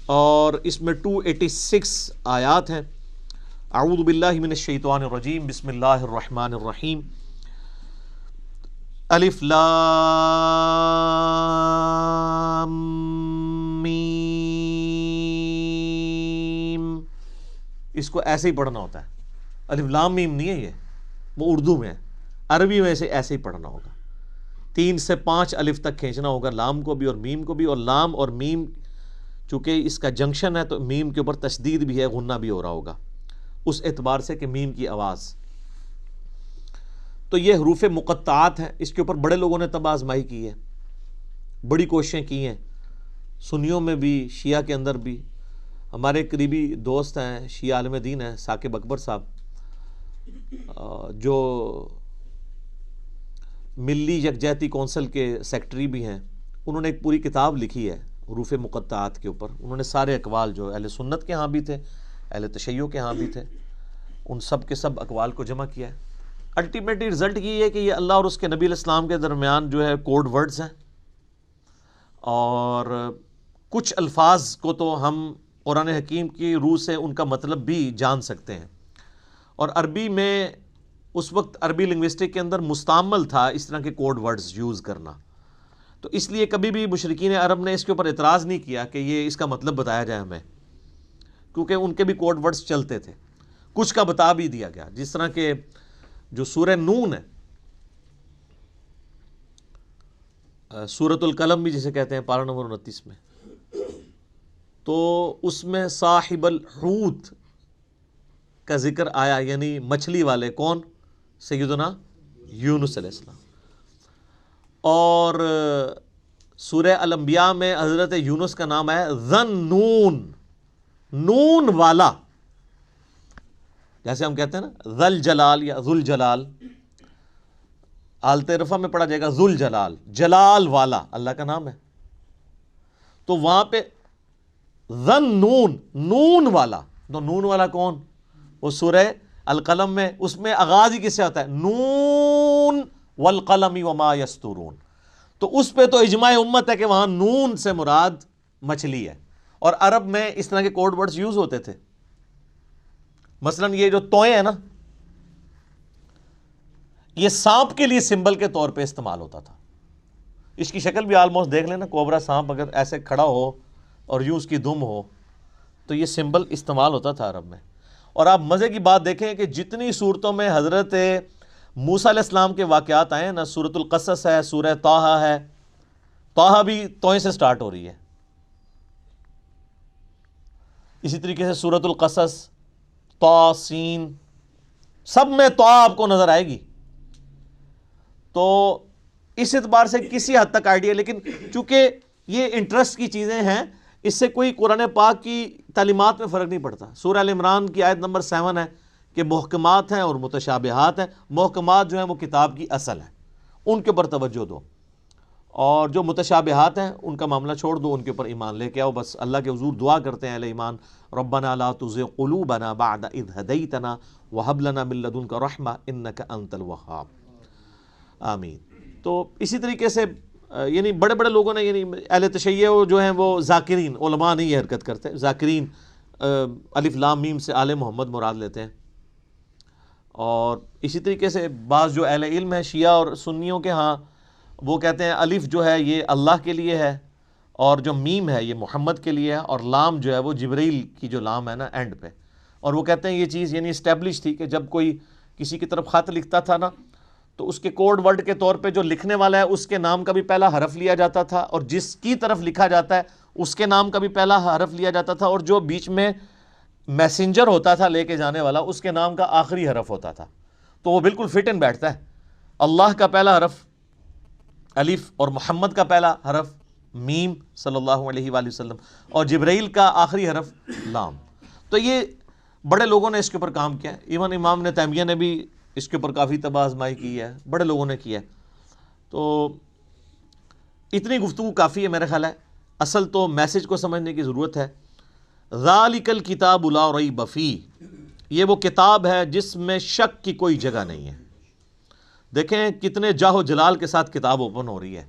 اور اس میں 286 آیات ہیں. اعوذ باللہ من الشیطان الرجیم، بسم اللہ الرحمن الرحیم. الف لام میم. اس کو ایسے ہی پڑھنا ہوتا ہے، الف لام میم نہیں ہے، یہ وہ اردو میں ہے. عربی میں سے ایسے ہی پڑھنا ہوگا، 3 سے 5 الف تک کھینچنا ہوگا، لام کو بھی اور میم کو بھی. اور لام اور میم چونکہ اس کا جنکشن ہے تو میم کے اوپر تشدید بھی ہے، غنہ بھی ہو رہا ہوگا اس اعتبار سے کہ میم کی آواز. تو یہ حروف مقطعات ہیں. اس کے اوپر بڑے لوگوں نے تب آزمائی کی ہے، بڑی کوششیں کی ہیں، سنیوں میں بھی شیعہ کے اندر بھی. ہمارے قریبی دوست ہیں، شیعہ عالم دین ہیں، ثاقب اکبر صاحب، جو ملی یکجہتی کونسل کے سیکٹری بھی ہیں. انہوں نے ایک پوری کتاب لکھی ہے حروف مقطعات کے اوپر. انہوں نے سارے اقوال جو اہل سنت کے ہاں بھی تھے، اہل تشیع کے ہاں بھی تھے، ان سب کے سب اقوال کو جمع کیا ہے. الٹیمیٹلی رزلٹ یہ ہے کہ یہ اللہ اور اس کے نبی علیہ السلام کے درمیان جو ہے کوڈ ورڈز ہیں، اور کچھ الفاظ کو تو ہم قرآن حکیم کی روح سے ان کا مطلب بھی جان سکتے ہیں. اور عربی میں اس وقت عربی لنگوسٹک کے اندر مستعمل تھا اس طرح کے کوڈ ورڈز یوز کرنا. تو اس لیے کبھی بھی مشرکین عرب نے اس کے اوپر اعتراض نہیں کیا کہ یہ اس کا مطلب بتایا جائے ہمیں، کیونکہ ان کے بھی کوڈ ورڈز چلتے تھے. کچھ کا بتا بھی دیا گیا، جس طرح کہ جو سورہ نون ہے، سورۃ القلم بھی جسے کہتے ہیں، پارہ نمبر 29 میں، تو اس میں صاحب الحوت کا ذکر آیا، یعنی مچھلی والے. کون؟ سیدنا یونس علیہ السلام. اور سورہ الانبیاء میں حضرت یونس کا نام ہے ذن نون، نون والا. جیسے ہم کہتے ہیں نا ذل جلال یا ذل جلال، حالت رفع میں پڑھا جائے گا ذل جلال، جلال والا اللہ کا نام ہے. تو وہاں پہ ذن نون، نون والا. تو نون والا کون؟ وہ سورہ القلم میں، اس میں آغاز ہی کس سے ہوتا ہے؟ نون والقلم وما یسطرون. تو اس پہ تو اجماع امت ہے کہ وہاں نون سے مراد مچھلی ہے. اور عرب میں اس طرح کے کوڈ ورڈز یوز ہوتے تھے. مثلا یہ جو توئیں ہیں نا، یہ سانپ کے لیے سمبل کے طور پہ استعمال ہوتا تھا. اس کی شکل بھی آلموسٹ دیکھ لینا، کوبرا سانپ اگر ایسے کھڑا ہو اور یوں اس کی دم ہو تو یہ سمبل استعمال ہوتا تھا عرب میں. اور آپ مزے کی بات دیکھیں کہ جتنی صورتوں میں حضرت موسیٰ علیہ السلام کے واقعات آئے ہیں نا، سورۃ القصص ہے، سورہ طٰہٰ ہے، طٰہٰ بھی توئیں سے سٹارٹ ہو رہی ہے. اسی طریقے سے سورۃ القصص، طٰ، سین، سب میں طٰ آپ کو نظر آئے گی. تو اس اعتبار سے کسی حد تک آئیڈیا، لیکن چونکہ یہ انٹرسٹ کی چیزیں ہیں، اس سے کوئی قرآن پاک کی تعلیمات میں فرق نہیں پڑتا. سورہ ال عمران کی آیت نمبر 7 ہے کہ محکمات ہیں اور متشابہات ہیں. محکمات جو ہیں وہ کتاب کی اصل ہیں، ان کے اوپر توجہ دو، اور جو متشابہات ہیں ان کا معاملہ چھوڑ دو، ان کے اوپر ایمان لے کے آؤ. بس اللہ کے حضور دعا کرتے ہیں اہل ایمان، ربنا لا تزغ قلوبنا بعد اذ ہدیتنا وہب لنا من لدنک رحمہ انک انت الوہاب. آمین. تو اسی طریقے سے یعنی بڑے بڑے لوگوں نے، یعنی اہل تشیع جو ہیں وہ ذاکرین، علماء نہیں یہ حرکت کرتے، ذاکرین الف لام میم سے آل محمد مراد لیتے ہیں. اور اسی طریقے سے بعض جو اہل علم ہیں شیعہ اور سنیوں کے ہاں، وہ کہتے ہیں الف جو ہے یہ اللہ کے لیے ہے، اور جو میم ہے یہ محمد کے لیے ہے، اور لام جو ہے وہ جبریل کی جو لام ہے نا اینڈ پہ. اور وہ کہتے ہیں یہ چیز یعنی اسٹیبلش تھی کہ جب کوئی کسی کی طرف خط لکھتا تھا نا، تو اس کے کوڈ ورڈ کے طور پہ جو لکھنے والا ہے اس کے نام کا بھی پہلا حرف لیا جاتا تھا، اور جس کی طرف لکھا جاتا ہے اس کے نام کا بھی پہلا حرف لیا جاتا تھا، اور جو بیچ میں میسنجر ہوتا تھا لے کے جانے والا اس کے نام کا آخری حرف ہوتا تھا. تو وہ بالکل فٹ ان بیٹھتا ہے. اللہ کا پہلا حرف الف، اور محمد کا پہلا حرف میم صلی اللہ علیہ وآلہ وسلم، اور جبرائیل کا آخری حرف لام. تو یہ بڑے لوگوں نے اس کے اوپر کام کیا ہے. ایون امام ابن تیمیہ نے بھی اس کے اوپر کافی طب آزمائی کی ہے، بڑے لوگوں نے کیا ہے. تو اتنی گفتگو کافی ہے میرا خیال ہے. اصل تو میسج کو سمجھنے کی ضرورت ہے. ذالک الکتاب لا ریب فیہ، یہ وہ کتاب ہے جس میں شک کی کوئی جگہ نہیں ہے. دیکھیں کتنے جاہ و جلال کے ساتھ کتاب اوپن ہو رہی ہے.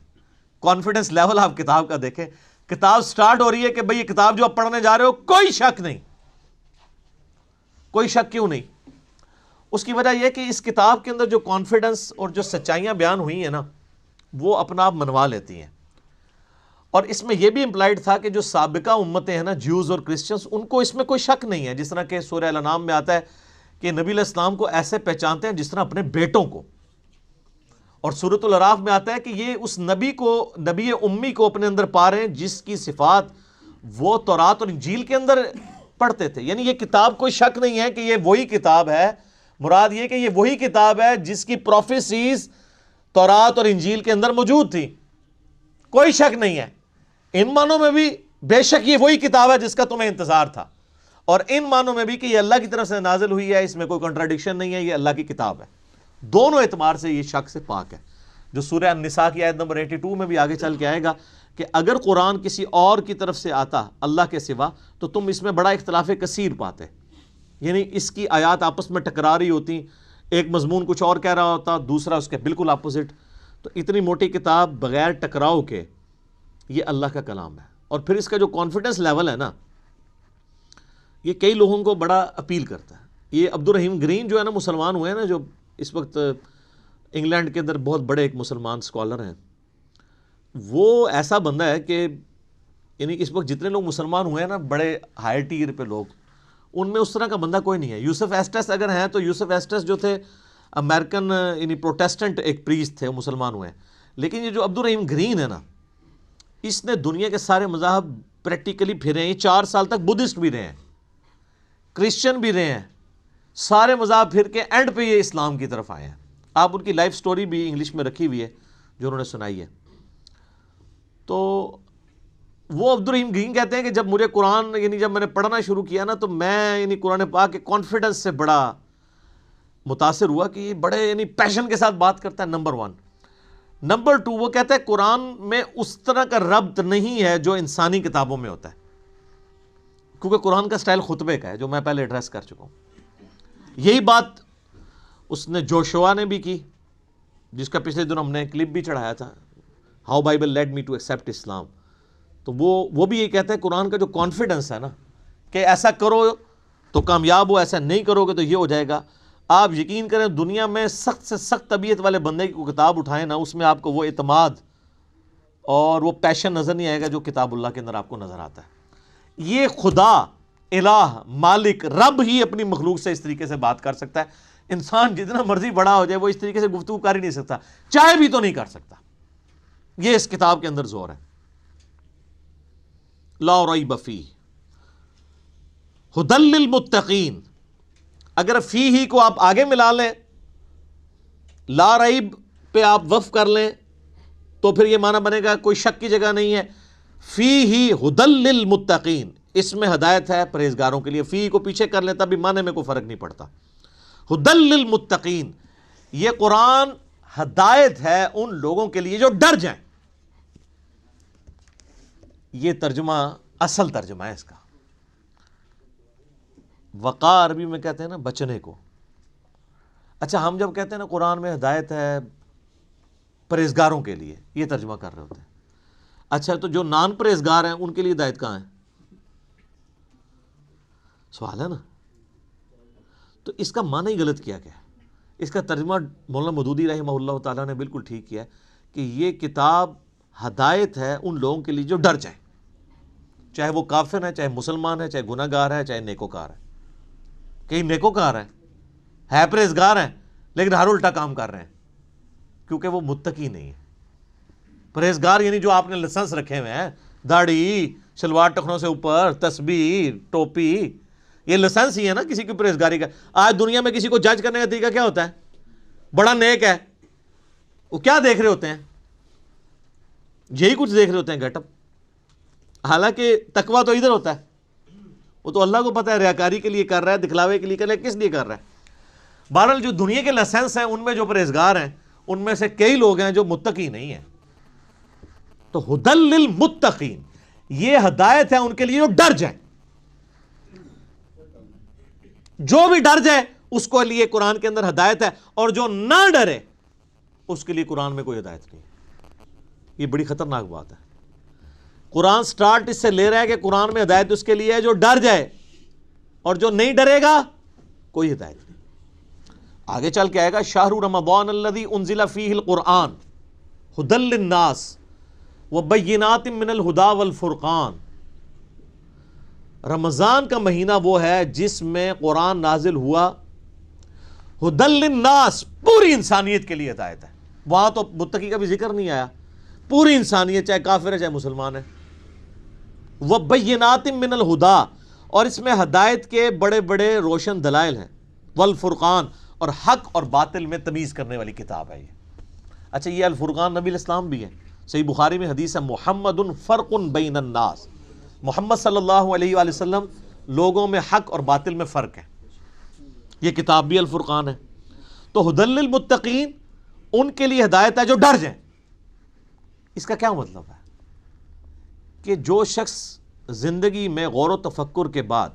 کانفیڈنس لیول آپ کتاب کا دیکھیں. کتاب سٹارٹ ہو رہی ہے کہ بھئی یہ کتاب جو آپ پڑھنے جا رہے ہو کوئی شک نہیں. کوئی شک کیوں نہیں؟ اس کی وجہ یہ کہ اس کتاب کے اندر جو کانفیڈنس اور جو سچائیاں بیان ہوئی ہیں نا، وہ اپنا آپ منوا لیتی ہیں. اور اس میں یہ بھی امپلائڈ تھا کہ جو سابقہ امتیں ہیں نا، جیوز اور کرسچنز، ان کو اس میں کوئی شک نہیں ہے. جس طرح کہ سورہ الانعام میں آتا ہے کہ نبی علیہ السلام کو ایسے پہچانتے ہیں جس طرح اپنے بیٹوں کو. اور سورۃ الاعراف میں آتا ہے کہ یہ اس نبی کو، نبی امی کو اپنے اندر پا رہے ہیں جس کی صفات وہ تورات اور انجیل کے اندر پڑھتے تھے. یعنی یہ کتاب کوئی شک نہیں ہے کہ یہ وہی کتاب ہے. مراد یہ کہ یہ وہی کتاب ہے جس کی پروفیسیز تورات اور انجیل کے اندر موجود تھی. کوئی شک نہیں ہے. ان معنوں میں بھی بے شک یہ وہی کتاب ہے جس کا تمہیں انتظار تھا، اور ان معنوں میں بھی کہ یہ اللہ کی طرف سے نازل ہوئی ہے، اس میں کوئی کنٹراڈکشن نہیں ہے، یہ اللہ کی کتاب ہے. دونوں اعتبار سے یہ شک سے پاک ہے. جو سورہ النساء کی آیت نمبر 82 میں بھی آگے چل کے آئے گا کہ اگر قرآن کسی اور کی طرف سے آتا اللہ کے سوا تو تم اس میں بڑا اختلاف کثیر پاتے. یعنی اس کی آیات آپس میں ٹکرا رہی ہوتی، ایک مضمون کچھ اور کہہ رہا ہوتا، دوسرا اس کے بالکل اپوزٹ. تو اتنی موٹی کتاب بغیر ٹکراؤ کے یہ اللہ کا کلام ہے. اور پھر اس کا جو کانفیڈنس لیول ہے نا، یہ کئی لوگوں کو بڑا اپیل کرتا ہے. یہ عبد الرحیم گرین جو ہے نا، مسلمان ہوئے ہیں نا، جو اس وقت انگلینڈ کے اندر بہت بڑے ایک مسلمان اسکالر ہیں، وہ ایسا بندہ ہے کہ یعنی اس وقت جتنے لوگ مسلمان ہوئے ہیں نا، بڑے ہائی ٹیر پہ لوگ، ان میں اس طرح کا بندہ کوئی نہیں ہے. یوسف ایسٹس اگر ہیں تو یوسف ایسٹس جو تھے امریکن یعنی پروٹیسٹنٹ ایک پریسٹ تھے، وہ مسلمان ہوئے ہیں. لیکن یہ جو عبد الرحیم گرین ہے نا، اس نے دنیا کے سارے مذاہب پریکٹیکلی پھرے ہیں. یہ 4 سال تک بدھسٹ بھی رہے ہیں، کرسچن بھی رہے ہیں، سارے مذاہب پھر کے اینڈ پہ یہ اسلام کی طرف آئے ہیں. آپ ان کی لائف سٹوری بھی انگلش میں رکھی ہوئی ہے جو انہوں نے سنائی ہے. تو وہ عبد الرحیم گرین کہتے ہیں کہ جب مجھے قرآن یعنی جب میں نے پڑھنا شروع کیا نا، تو میں یعنی قرآن پاک کے کانفیڈنس سے بڑا متاثر ہوا کہ یہ بڑے یعنی پیشن کے ساتھ بات کرتا ہے. نمبر 1. نمبر 2، وہ کہتا ہے قرآن میں اس طرح کا ربط نہیں ہے جو انسانی کتابوں میں ہوتا ہے، کیونکہ قرآن کا سٹائل خطبے کا ہے، جو میں پہلے ایڈریس کر چکا ہوں. یہی بات اس نے جوشوا نے بھی کی، جس کا پچھلے دن ہم نے کلپ بھی چڑھایا تھا. How Bible lead me to accept Islam. تو وہ بھی یہ کہتا ہے قرآن کا جو کانفیڈنس ہے نا کہ ایسا کرو تو کامیاب ہو, ایسا نہیں کرو گے تو یہ ہو جائے گا. آپ یقین کریں دنیا میں سخت سے سخت طبیعت والے بندے کی کتاب اٹھائیں نا, اس میں آپ کو وہ اعتماد اور وہ پیشن نظر نہیں آئے گا جو کتاب اللہ کے اندر آپ کو نظر آتا ہے. یہ خدا الہ مالک رب ہی اپنی مخلوق سے اس طریقے سے بات کر سکتا ہے. انسان جتنا مرضی بڑا ہو جائے وہ اس طریقے سے گفتگو کر ہی نہیں سکتا, چاہے بھی تو نہیں کر سکتا. یہ اس کتاب کے اندر زور ہے. لا ریب فیہ ھدی للمتقین. اگر فی ہی کو آپ آگے ملا لیں, لا ریب پہ آپ وقف کر لیں تو پھر یہ معنی بنے گا کوئی شک کی جگہ نہیں ہے. فی ہی ھدی للمتقین, اس میں ہدایت ہے پرہیزگاروں کے لیے. فی کو پیچھے کر لیں تب بھی معنی میں کوئی فرق نہیں پڑتا. ھدی للمتقین, یہ قرآن ہدایت ہے ان لوگوں کے لیے جو ڈر جائیں. یہ ترجمہ اصل ترجمہ ہے اس کا. وقار عربی میں کہتے ہیں نا بچنے کو. اچھا ہم جب کہتے ہیں نا قرآن میں ہدایت ہے پرہیزگاروں کے لیے, یہ ترجمہ کر رہے ہوتے ہیں. اچھا تو جو نان پرہیزگار ہیں ان کے لیے ہدایت کہاں ہے؟ سوال ہے نا. تو اس کا معنی ہی غلط کیا گیا. اس کا ترجمہ مولانا مودودی رحمہ اللہ تعالیٰ نے بالکل ٹھیک کیا کہ یہ کتاب ہدایت ہے ان لوگوں کے لیے جو ڈر جائیں, چاہے وہ کافر ہے, چاہے مسلمان ہے, چاہے گناہ گار ہے, چاہے نیکوکار ہے. کئی نیکوکار ہے پرہیزگار ہیں لیکن ہر الٹا کام کر رہے ہیں کیونکہ وہ متقی نہیں ہے. پرہیزگار یعنی جو آپ نے لائسنس رکھے ہوئے ہیں, داڑھی, شلوار ٹخنوں سے اوپر, تسبیح, ٹوپی, یہ لائسنس ہی ہے نا کسی کی پرہیزگاری کا. آج دنیا میں کسی کو جج کرنے کا طریقہ کیا ہوتا ہے؟ بڑا نیک ہے, وہ کیا دیکھ رہے ہوتے ہیں؟ یہی کچھ دیکھ رہے ہوتے ہیں, گیٹ اپ. حالانکہ تقویٰ تو ادھر ہوتا ہے, وہ تو اللہ کو پتہ ہے ریاکاری کے لیے کر رہا ہے, دکھلاوے کے لیے کر رہا ہے, کس لیے کر رہا ہے. بہرحال جو دنیا کے لائسنس ہیں ان میں جو پرہیزگار ہیں ان میں سے کئی لوگ ہیں جو متقی نہیں ہیں. تو ھدی للمتقین, یہ ہدایت ہے ان کے لیے جو ڈر جائیں. جو بھی ڈر جائے اس کو لیے قرآن کے اندر ہدایت ہے, اور جو نہ ڈرے اس کے لیے قرآن میں کوئی ہدایت نہیں. یہ بڑی خطرناک بات ہے. قرآن سٹارٹ اس سے لے رہا ہے کہ قرآن میں ہدایت اس کے لیے ہے جو ڈر جائے, اور جو نہیں ڈرے گا کوئی ہدایت نہیں. آگے چل کے آئے گا شہر رمضان الذی انزل فیہ القرآن ھدی للناس وبینات من الہدی والفرقان. رمضان کا مہینہ وہ ہے جس میں قرآن نازل ہوا ھدی للناس, پوری انسانیت کے لیے ہدایت ہے. وہاں تو متقی کا بھی ذکر نہیں آیا, پوری انسانیت چاہے کافر ہے چاہے مسلمان ہے. وبینات من الہدی, اور اس میں ہدایت کے بڑے بڑے روشن دلائل ہیں. والفرقان, اور حق اور باطل میں تمیز کرنے والی کتاب ہے یہ. اچھا یہ الفرقان نبی الاسلام بھی ہے. صحیح بخاری میں حدیث ہے محمد فرق بین الناس, محمد صلی اللہ علیہ وآلہ وسلم لوگوں میں حق اور باطل میں فرق ہے. یہ کتاب بھی الفرقان ہے. تو ھدی للمتقین, ان کے لیے ہدایت ہے جو ڈر جائیں. اس کا کیا مطلب ہے؟ کہ جو شخص زندگی میں غور و تفکر کے بعد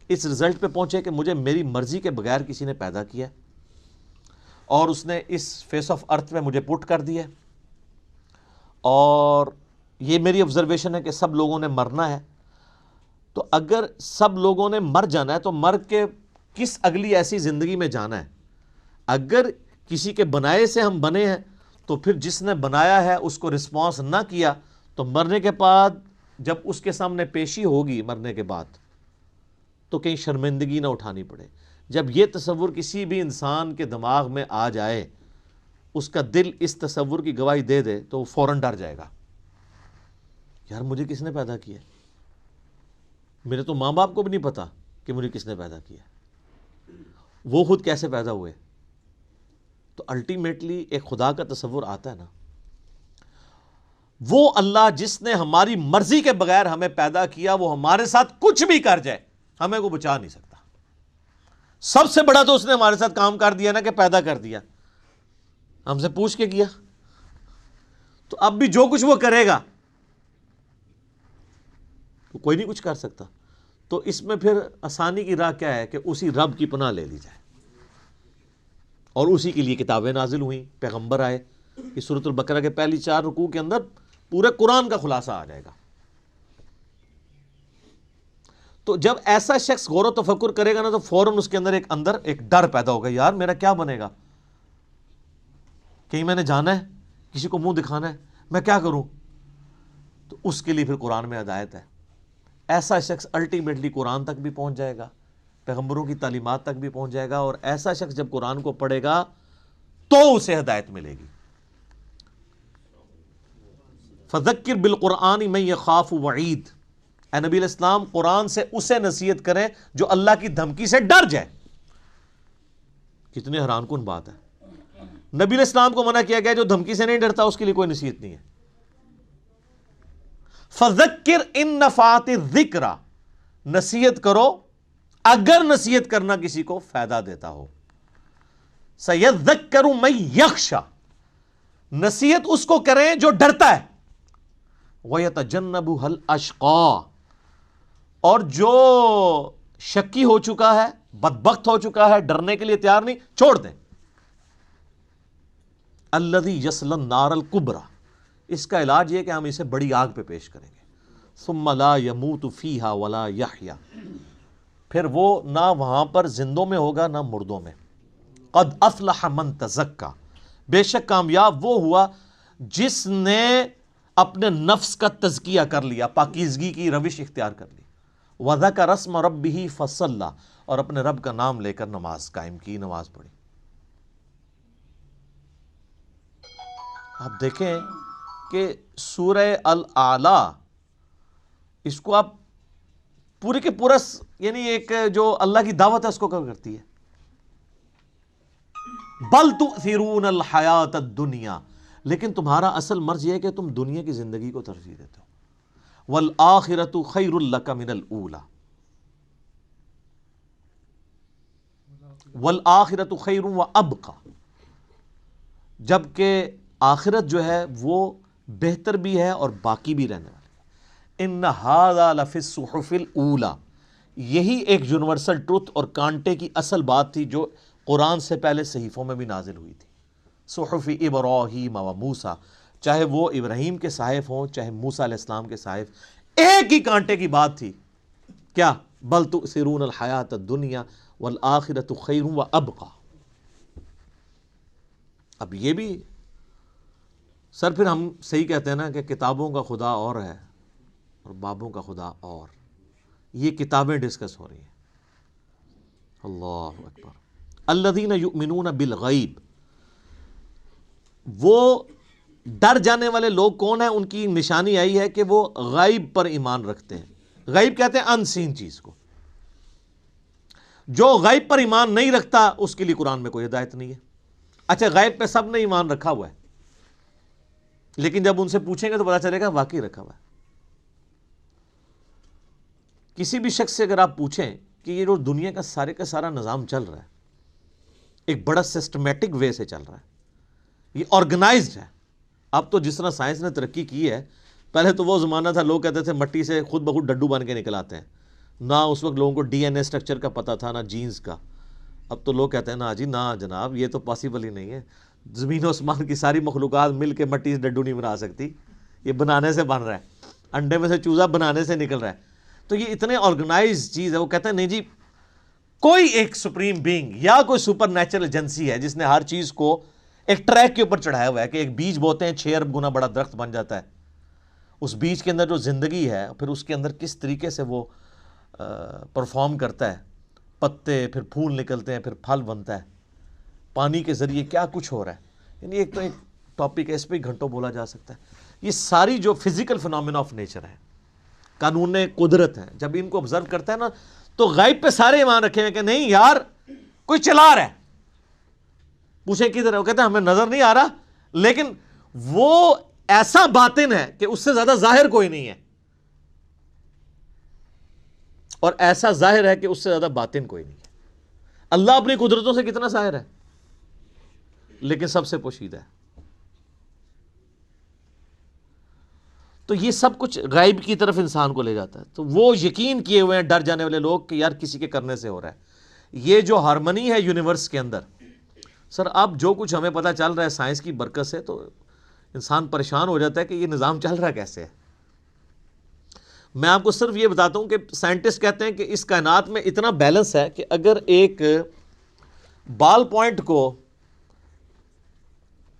اس رزلٹ پہ پہنچے کہ مجھے میری مرضی کے بغیر کسی نے پیدا کیا اور اس نے اس فیس آف ارتھ میں مجھے پٹ کر دیا, اور یہ میری آبزرویشن ہے کہ سب لوگوں نے مرنا ہے, تو اگر سب لوگوں نے مر جانا ہے تو مر کے کس اگلی ایسی زندگی میں جانا ہے؟ اگر کسی کے بنائے سے ہم بنے ہیں تو پھر جس نے بنایا ہے اس کو رسپانس نہ کیا تو مرنے کے بعد جب اس کے سامنے پیشی ہوگی مرنے کے بعد تو کہیں شرمندگی نہ اٹھانی پڑے. جب یہ تصور کسی بھی انسان کے دماغ میں آ جائے, اس کا دل اس تصور کی گواہی دے دے تو وہ فوراً ڈر جائے گا, یار مجھے کس نے پیدا کیا؟ میرے تو ماں باپ کو بھی نہیں پتا کہ مجھے کس نے پیدا کیا, وہ خود کیسے پیدا ہوئے. تو الٹیمیٹلی ایک خدا کا تصور آتا ہے نا, وہ اللہ جس نے ہماری مرضی کے بغیر ہمیں پیدا کیا وہ ہمارے ساتھ کچھ بھی کر جائے ہمیں کو بچا نہیں سکتا. سب سے بڑا تو اس نے ہمارے ساتھ کام کر دیا نا کہ پیدا کر دیا, ہم سے پوچھ کے کیا. تو اب بھی جو کچھ وہ کرے گا تو کوئی نہیں کچھ کر سکتا. تو اس میں پھر آسانی کی راہ کیا ہے کہ اسی رب کی پناہ لے لی جائے, اور اسی کے لیے کتابیں نازل ہوئیں, پیغمبر آئے, کہ سورۃ البقرہ کے پہلی 4 رکوع کے اندر پورے قرآن کا خلاصہ آ جائے گا. تو جب ایسا شخص غور و تفکر کرے گا نا تو فوراً اس کے اندر ایک ڈر پیدا ہوگا، یار میرا کیا بنے گا، کہیں میں نے جانا ہے، کسی کو منہ دکھانا ہے، میں کیا کروں؟ تو اس کے لیے پھر قرآن میں ہدایت ہے. ایسا شخص الٹیمیٹلی قرآن تک بھی پہنچ جائے گا، پیغمبروں کی تعلیمات تک بھی پہنچ جائے گا، اور ایسا شخص جب قرآن کو پڑھے گا تو اسے ہدایت ملے گی. فذکر بالقرآن من یخاف وعید، اے نبی علیہ السلام قرآن سے اسے نصیحت کریں جو اللہ کی دھمکی سے ڈر جائے. کتنی حیران کن بات ہے، نبی علیہ السلام کو منع کیا گیا، جو دھمکی سے نہیں ڈرتا اس کے لیے کوئی نصیحت نہیں ہے. فذکر ان نفعت الذکر، نصیحت کرو اگر نصیحت کرنا کسی کو فائدہ دیتا ہو. سیذکر من یخشی، نصیحت اس کو کریں جو ڈرتا ہے. وَيَتَجَنَّبُهَا الْأَشْقَى، اور جو شکی ہو چکا ہے، بدبخت ہو چکا ہے، ڈرنے کے لیے تیار نہیں، چھوڑ دیں. الَّذِي يَصْلَى النَّارَ الْكُبْرَى، اس کا علاج یہ کہ ہم اسے بڑی آگ پہ پیش کریں گے. ثُمَّ لَا يَمُوتُ فِيهَا وَلَا يَحْيَا، پھر وہ نہ وہاں پر زندوں میں ہوگا نہ مردوں میں. قَدْ أَفْلَحَ مَن تَزَكَّى، بے شک کامیاب وہ ہوا جس نے اپنے نفس کا تزکیہ کر لیا، پاکیزگی کی روش اختیار کر لی. وَذَكَرَ اسْمَ رَبِّهِ فَصَلَّى، اور اپنے رب کا نام لے کر نماز قائم کی، نماز پڑھی. آپ دیکھیں کہ سورہ الاعلیٰ، اس کو آپ پورے کے پورا یعنی ایک جو اللہ کی دعوت ہے اس کو کور کرتی ہے. بل تؤثرون الحیات الدنیا، لیکن تمہارا اصل مرض یہ ہے کہ تم دنیا کی زندگی کو ترجیح دیتے ہو. والآخرۃ خیر لک من الاولی، والآخرۃ خیر وابقی، جبکہ آخرت جو ہے وہ بہتر بھی ہے اور باقی بھی رہنے والی. ان ھذا لفی الصحف الاولی، یہی ایک یونیورسل ٹروتھ اور کانٹے کی اصل بات تھی جو قرآن سے پہلے صحیفوں میں بھی نازل ہوئی تھی. صحف ابراہیم و موسیٰ، چاہے وہ ابراہیم کے صحائف ہوں چاہے موسیٰ علیہ السلام کے صحائف، ایک ہی کانٹے کی بات تھی. کیا؟ بل تؤثرون الحیات الدنیا والآخرۃ خیر وابقی. اب یہ بھی سر پھر ہم صحیح کہتے ہیں نا کہ کتابوں کا خدا اور ہے اور بابوں کا خدا اور. یہ کتابیں ڈسکس ہو رہی ہیں. اللہ اکبر. الذین یؤمنون بالغیب، وہ ڈر جانے والے لوگ کون ہیں؟ ان کی نشانی آئی ہے کہ وہ غیب پر ایمان رکھتے ہیں. غیب کہتے ہیں ان سین چیز کو. جو غیب پر ایمان نہیں رکھتا اس کے لیے قرآن میں کوئی ہدایت نہیں ہے. اچھا غیب پہ سب نے ایمان رکھا ہوا ہے، لیکن جب ان سے پوچھیں گے تو پتا چلے گا واقعی رکھا ہوا ہے. کسی بھی شخص سے اگر آپ پوچھیں کہ یہ جو دنیا کا سارے کا سارا نظام چل رہا ہے ایک بڑا سسٹمیٹک وے سے چل رہا ہے، یہ آرگنائزڈ ہے. اب تو جس طرح سائنس نے ترقی کی ہے، پہلے تو وہ زمانہ تھا لوگ کہتے تھے مٹی سے خود بخود ڈڈو بن کے نکل آتے ہیں. نہ اس وقت لوگوں کو ڈی این اے اسٹرکچر کا پتہ تھا، نہ جینز کا. اب تو لوگ کہتے ہیں نا جی نہ جناب، یہ تو پاسبل ہی نہیں ہے. زمین و آسمان کی ساری مخلوقات مل کے مٹی سے ڈڈو نہیں بنا سکتی، یہ بنانے سے بن رہا ہے. انڈے میں سے چوزا بنانے سے نکل رہا ہے. تو یہ اتنے آرگنائز چیز ہے. وہ کہتے ہیں نہیں جی کوئی ایک سپریم بینگ یا کوئی سپر نیچرل ایجنسی ہے جس نے ہر چیز کو ایک ٹریک کے اوپر چڑھایا ہوا ہے کہ ایک بیج بوتے ہیں 6 ارب گنا بڑا درخت بن جاتا ہے. اس بیج کے اندر جو زندگی ہے پھر اس کے اندر کس طریقے سے وہ پرفارم کرتا ہے، پتے پھر پھول نکلتے ہیں، پھر پھل بنتا ہے، پانی کے ذریعے کیا کچھ ہو رہا ہے. یعنی ایک تو ایک ٹاپک ہے، اس پہ گھنٹوں بولا جا سکتا ہے. یہ ساری جو فزیکل فنومینا آف نیچر ہے، قانون قدرت ہے، جب ان کو آبزرو کرتا ہے نا تو غیب پہ سارے ایمان رکھے ہیں کہ نہیں یار کوئی چلا رہا ہے. پوچھیں کدھر ہے؟ وہ کہتے ہیں ہمیں نظر نہیں آ رہا، لیکن وہ ایسا باطن ہے کہ اس سے زیادہ ظاہر کوئی نہیں ہے، اور ایسا ظاہر ہے کہ اس سے زیادہ باطن کوئی نہیں ہے. اللہ اپنی قدرتوں سے کتنا ظاہر ہے لیکن سب سے پوشیدہ ہے. تو یہ سب کچھ غیب کی طرف انسان کو لے جاتا ہے. تو وہ یقین کیے ہوئے ہیں ڈر جانے والے لوگ کہ یار کسی کے کرنے سے ہو رہا ہے. یہ جو ہارمنی ہے یونیورس کے اندر، سر اب جو کچھ ہمیں پتہ چل رہا ہے سائنس کی برکت سے تو انسان پریشان ہو جاتا ہے کہ یہ نظام چل رہا کیسے ہے. میں آپ کو صرف یہ بتاتا ہوں کہ سائنٹسٹ کہتے ہیں کہ اس کائنات میں اتنا بیلنس ہے کہ اگر ایک بال پوائنٹ کو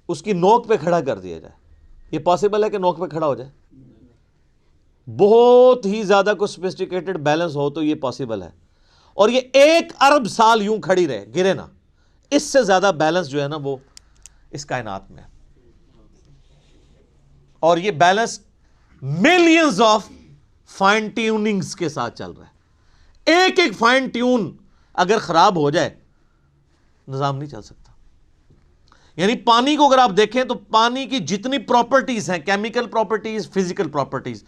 اس کی نوک پہ کھڑا کر دیا جائے, یہ پاسبل ہے کہ نوک پہ کھڑا ہو جائے؟ بہت ہی زیادہ کوئی سوفسٹیکیٹڈ بیلنس ہو تو یہ پاسبل ہے, اور یہ 1 ارب سال یوں کھڑی رہے, گرے نا. اس سے زیادہ بیلنس جو ہے نا وہ اس کائنات میں ہے, اور یہ balance millions of fine tunings کے ساتھ چل رہا ہے. ایک ایک فائن ٹیون اگر خراب ہو جائے نظام نہیں چل سکتا. یعنی پانی کو اگر آپ دیکھیں تو پانی کی جتنی پراپرٹیز ہیں, کیمیکل پراپرٹیز, فزیکل پراپرٹیز,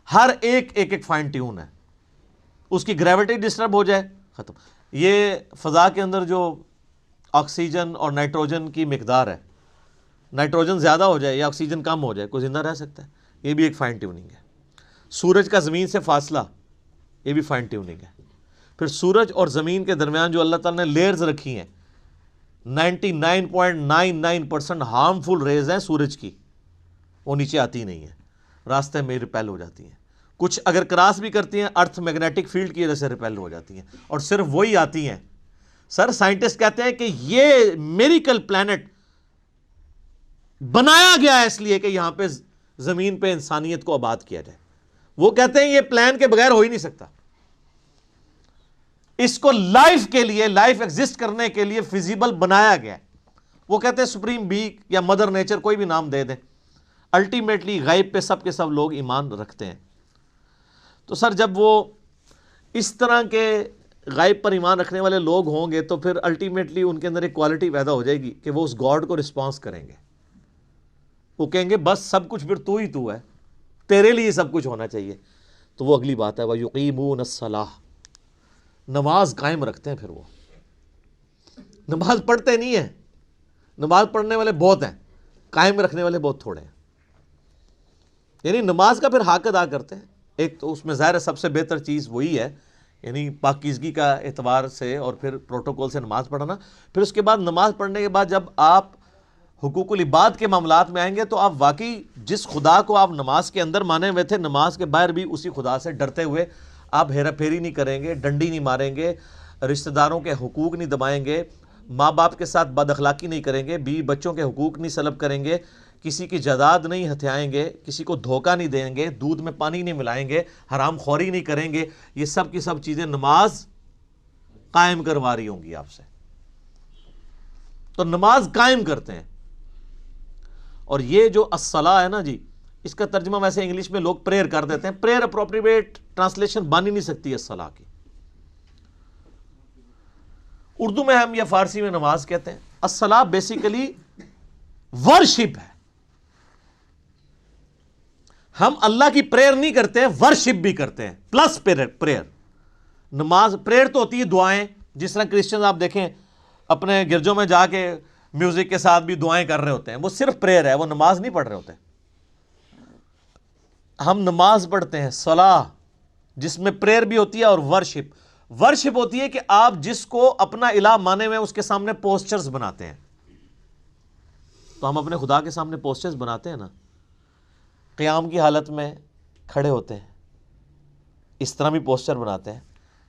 ہر ایک فائن ٹیون ہے. اس کی گریوٹی ڈسٹرب ہو جائے ختم. یہ فضا کے اندر جو آکسیجن اور نائٹروجن کی مقدار ہے, نائٹروجن زیادہ ہو جائے یا آکسیجن کم ہو جائے, کوئی زندہ رہ سکتا ہے؟ یہ بھی ایک فائن ٹیوننگ ہے. سورج کا زمین سے فاصلہ, یہ بھی فائن ٹیوننگ ہے. پھر سورج اور زمین کے درمیان جو اللہ تعالیٰ نے لیئرز رکھی ہیں, 99.99% ہارمفل ریز ہیں سورج کی, وہ نیچے آتی نہیں ہیں, راستے میں ریپیل ہو جاتی ہیں. کچھ اگر کراس بھی کرتی ہیں ارتھ میگنیٹک فیلڈ کی وجہ سے ریپیل ہو جاتی ہیں, اور صرف وہی آتی ہیں. سر سائنٹسٹ کہتے ہیں کہ یہ میریکل پلانٹ بنایا گیا ہے اس لیے کہ یہاں پہ زمین پہ انسانیت کو آباد کیا جائے. وہ کہتے ہیں یہ پلان کے بغیر ہو ہی نہیں سکتا. اس کو لائف کے لیے, لائف ایگزسٹ کرنے کے لیے فیزیبل بنایا گیا ہے. وہ کہتے ہیں سپریم بی یا مدر نیچر, کوئی بھی نام دے دیں, الٹیمیٹلی غیب پہ سب کے سب لوگ ایمان رکھتے ہیں. تو سر جب وہ اس طرح کے غیب پر ایمان رکھنے والے لوگ ہوں گے تو پھر الٹیمیٹلی ان کے اندر ایک کوالٹی پیدا ہو جائے گی کہ وہ اس گاڈ کو رسپانس کریں گے. وہ کہیں گے بس سب کچھ پھر تو ہی تو ہے, تیرے لیے سب کچھ ہونا چاہیے. تو وہ اگلی بات ہے, وَيُقِيمُونَ الصَّلَاةَ, نماز قائم رکھتے ہیں. پھر وہ نماز پڑھتے نہیں ہیں, نماز پڑھنے والے بہت ہیں, قائم رکھنے والے بہت تھوڑے ہیں. یعنی نماز کا پھر حق ادا کرتے ہیں. ایک تو اس میں ظاہر ہے سب سے بہتر چیز وہی ہے, یعنی پاکیزگی کا اعتبار سے اور پھر پروٹوکول سے نماز پڑھنا. پھر اس کے بعد نماز پڑھنے کے بعد جب آپ حقوق العباد کے معاملات میں آئیں گے تو آپ واقعی جس خدا کو آپ نماز کے اندر مانے ہوئے تھے, نماز کے باہر بھی اسی خدا سے ڈرتے ہوئے آپ ہیرا پھیری نہیں کریں گے, ڈنڈی نہیں ماریں گے, رشتہ داروں کے حقوق نہیں دبائیں گے, ماں باپ کے ساتھ بد اخلاقی نہیں کریں گے, بیوی بچوں کے حقوق نہیں سلب کریں گے, کسی کی جائیداد نہیں ہتھیائیں گے, کسی کو دھوکہ نہیں دیں گے, دودھ میں پانی نہیں ملائیں گے, حرام خوری نہیں کریں گے. یہ سب کی سب چیزیں نماز قائم کروا رہی ہوں گی آپ سے. تو نماز قائم کرتے ہیں. اور یہ جو الصلاۃ ہے نا جی, اس کا ترجمہ ویسے انگلش میں لوگ پریئر کر دیتے ہیں. پریئر اپروپریٹ ٹرانسلیشن بن ہی نہیں سکتی الصلاۃ کی. اردو میں ہم یا فارسی میں نماز کہتے ہیں. الصلاۃ بیسیکلی ورشپ ہے. ہم اللہ کی پریئر نہیں کرتے, ورشپ بھی کرتے ہیں پلس پریئر. نماز پریئر تو ہوتی ہے دعائیں, جس طرح کرسچنز آپ دیکھیں اپنے گرجوں میں جا کے میوزک کے ساتھ بھی دعائیں کر رہے ہوتے ہیں, وہ صرف پریئر ہے, وہ نماز نہیں پڑھ رہے ہوتے. ہم نماز پڑھتے ہیں صلاح, جس میں پریئر بھی ہوتی ہے اور ورشپ. ورشپ ہوتی ہے کہ آپ جس کو اپنا الہ مانے ہوئے اس کے سامنے پوسچرز بناتے ہیں. تو ہم اپنے خدا کے سامنے پوسچرز بناتے ہیں نا, قیام کی حالت میں کھڑے ہوتے ہیں, اس طرح بھی پوسچر بناتے ہیں,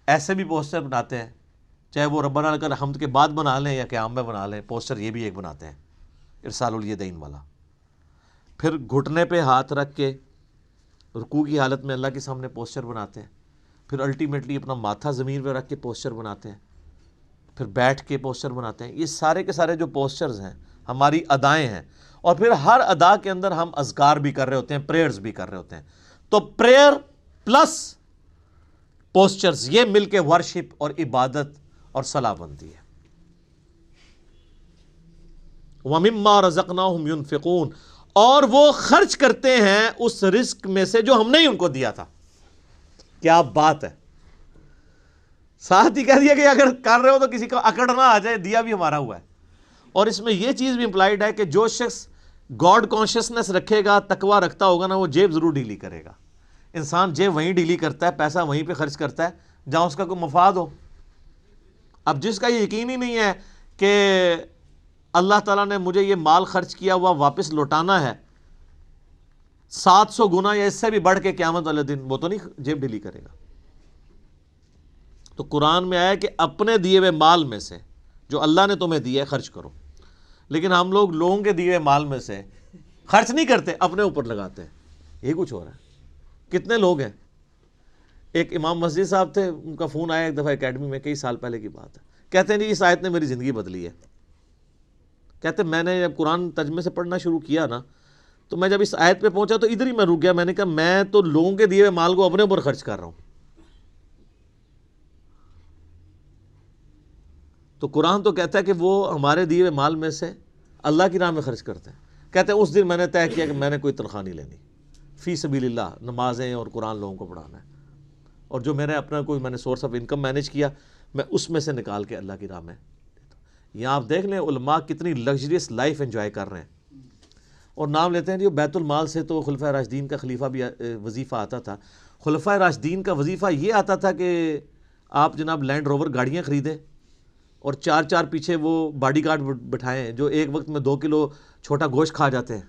ایسے بھی پوسچر بناتے ہیں, چاہے وہ ربنا لک الحمد کے بعد بنا لیں یا قیام میں بنا لیں, پوسچر یہ بھی ایک بناتے ہیں ارسال الیدین والا. پھر گھٹنے پہ ہاتھ رکھ کے رکوع کی حالت میں اللہ کے سامنے پوسچر بناتے ہیں. پھر الٹیمیٹلی اپنا ماتھا زمین پہ رکھ کے پوسچر بناتے ہیں. پھر بیٹھ کے پوسچر بناتے ہیں. یہ سارے کے سارے جو پوسچرز ہیں ہماری ادائیں ہیں, اور پھر ہر ادا کے اندر ہم اذکار بھی کر رہے ہوتے ہیں, پریئرز بھی کر رہے ہوتے ہیں. تو پریئر پلس پوسچرز یہ مل کے ورشپ اور عبادت اور صلاح بنتی ہے. وَمِمَّا رَزَقْنَاهُمْ يُنْفِقُونَ, اور وہ خرچ کرتے ہیں اس رزق میں سے جو ہم نے ہی ان کو دیا تھا. کیا بات ہے, ساتھ ہی کہہ دیا کہ اگر کر رہے ہو تو کسی کو اکڑ نہ آ جائے, دیا بھی ہمارا ہوا ہے. اور اس میں یہ چیز بھی امپلائڈ ہے کہ جو شخص گاڈ کانشیسنس رکھے گا, تقوی رکھتا ہوگا نا, وہ جیب ضرور ڈیلی کرے گا. انسان جیب وہیں ڈیلی کرتا ہے, پیسہ وہیں پہ خرچ کرتا ہے جہاں اس کا کوئی مفاد ہو. اب جس کا یہ یقین ہی نہیں ہے کہ اللہ تعالیٰ نے مجھے یہ مال خرچ کیا ہوا واپس لوٹانا ہے 700 گنا یا اس سے بھی بڑھ کے قیامت والے دن، وہ تو نہیں جیب ڈھیلی کرے گا۔ تو قرآن میں آیا کہ اپنے دیے ہوئے مال میں سے جو اللہ نے تمہیں دیا ہے خرچ کرو، لیکن ہم لوگ لوگوں کے دیے ہوئے مال میں سے خرچ نہیں کرتے، اپنے اوپر لگاتے ہیں۔ یہ کچھ ہو رہا ہے۔ کتنے لوگ ہیں، ایک امام مسجد صاحب تھے، ان کا فون آیا ایک دفعہ اکیڈمی میں، کئی سال پہلے کی بات ہے، کہتے ہیں جی اس آیت نے میری زندگی بدلی ہے۔ کہتے ہیں میں نے جب قرآن ترجمے سے پڑھنا شروع کیا نا، تو میں جب اس آیت پہ پہنچا تو ادھر ہی میں رک گیا، میں نے کہا میں تو لوگوں کے دیے ہوئے مال کو اپنے اوپر خرچ کر رہا ہوں۔ تو قرآن تو کہتا ہے کہ وہ ہمارے دیے ہوئے مال میں سے اللہ کی راہ میں خرچ کرتے ہیں۔ کہتے ہیں اس دن میں نے طے کیا کہ میں نے کوئی تنخواہ نہیں لینی، فی سبیل اللہ نمازیں اور قرآن لوگوں کو پڑھانا ہے، اور جو میرے اپنا کوئی میں نے سورس آف انکم مینیج کیا میں اس میں سے نکال کے اللہ کی راہ میں دیتا ہوں۔ یہاں آپ دیکھ لیں علماء کتنی لگژریس لائف انجوائے کر رہے ہیں، اور نام لیتے ہیں جو بیت المال سے تو خلفۂ راشدین کا خلیفہ بھی وظیفہ آتا تھا۔ خلفۂ راشدین کا وظیفہ یہ آتا تھا کہ آپ جناب لینڈ روور گاڑیاں خریدیں اور 4 پیچھے وہ باڈی گارڈ بٹھائیں جو ایک وقت میں 2 کلو چھوٹا گوشت کھا جاتے ہیں۔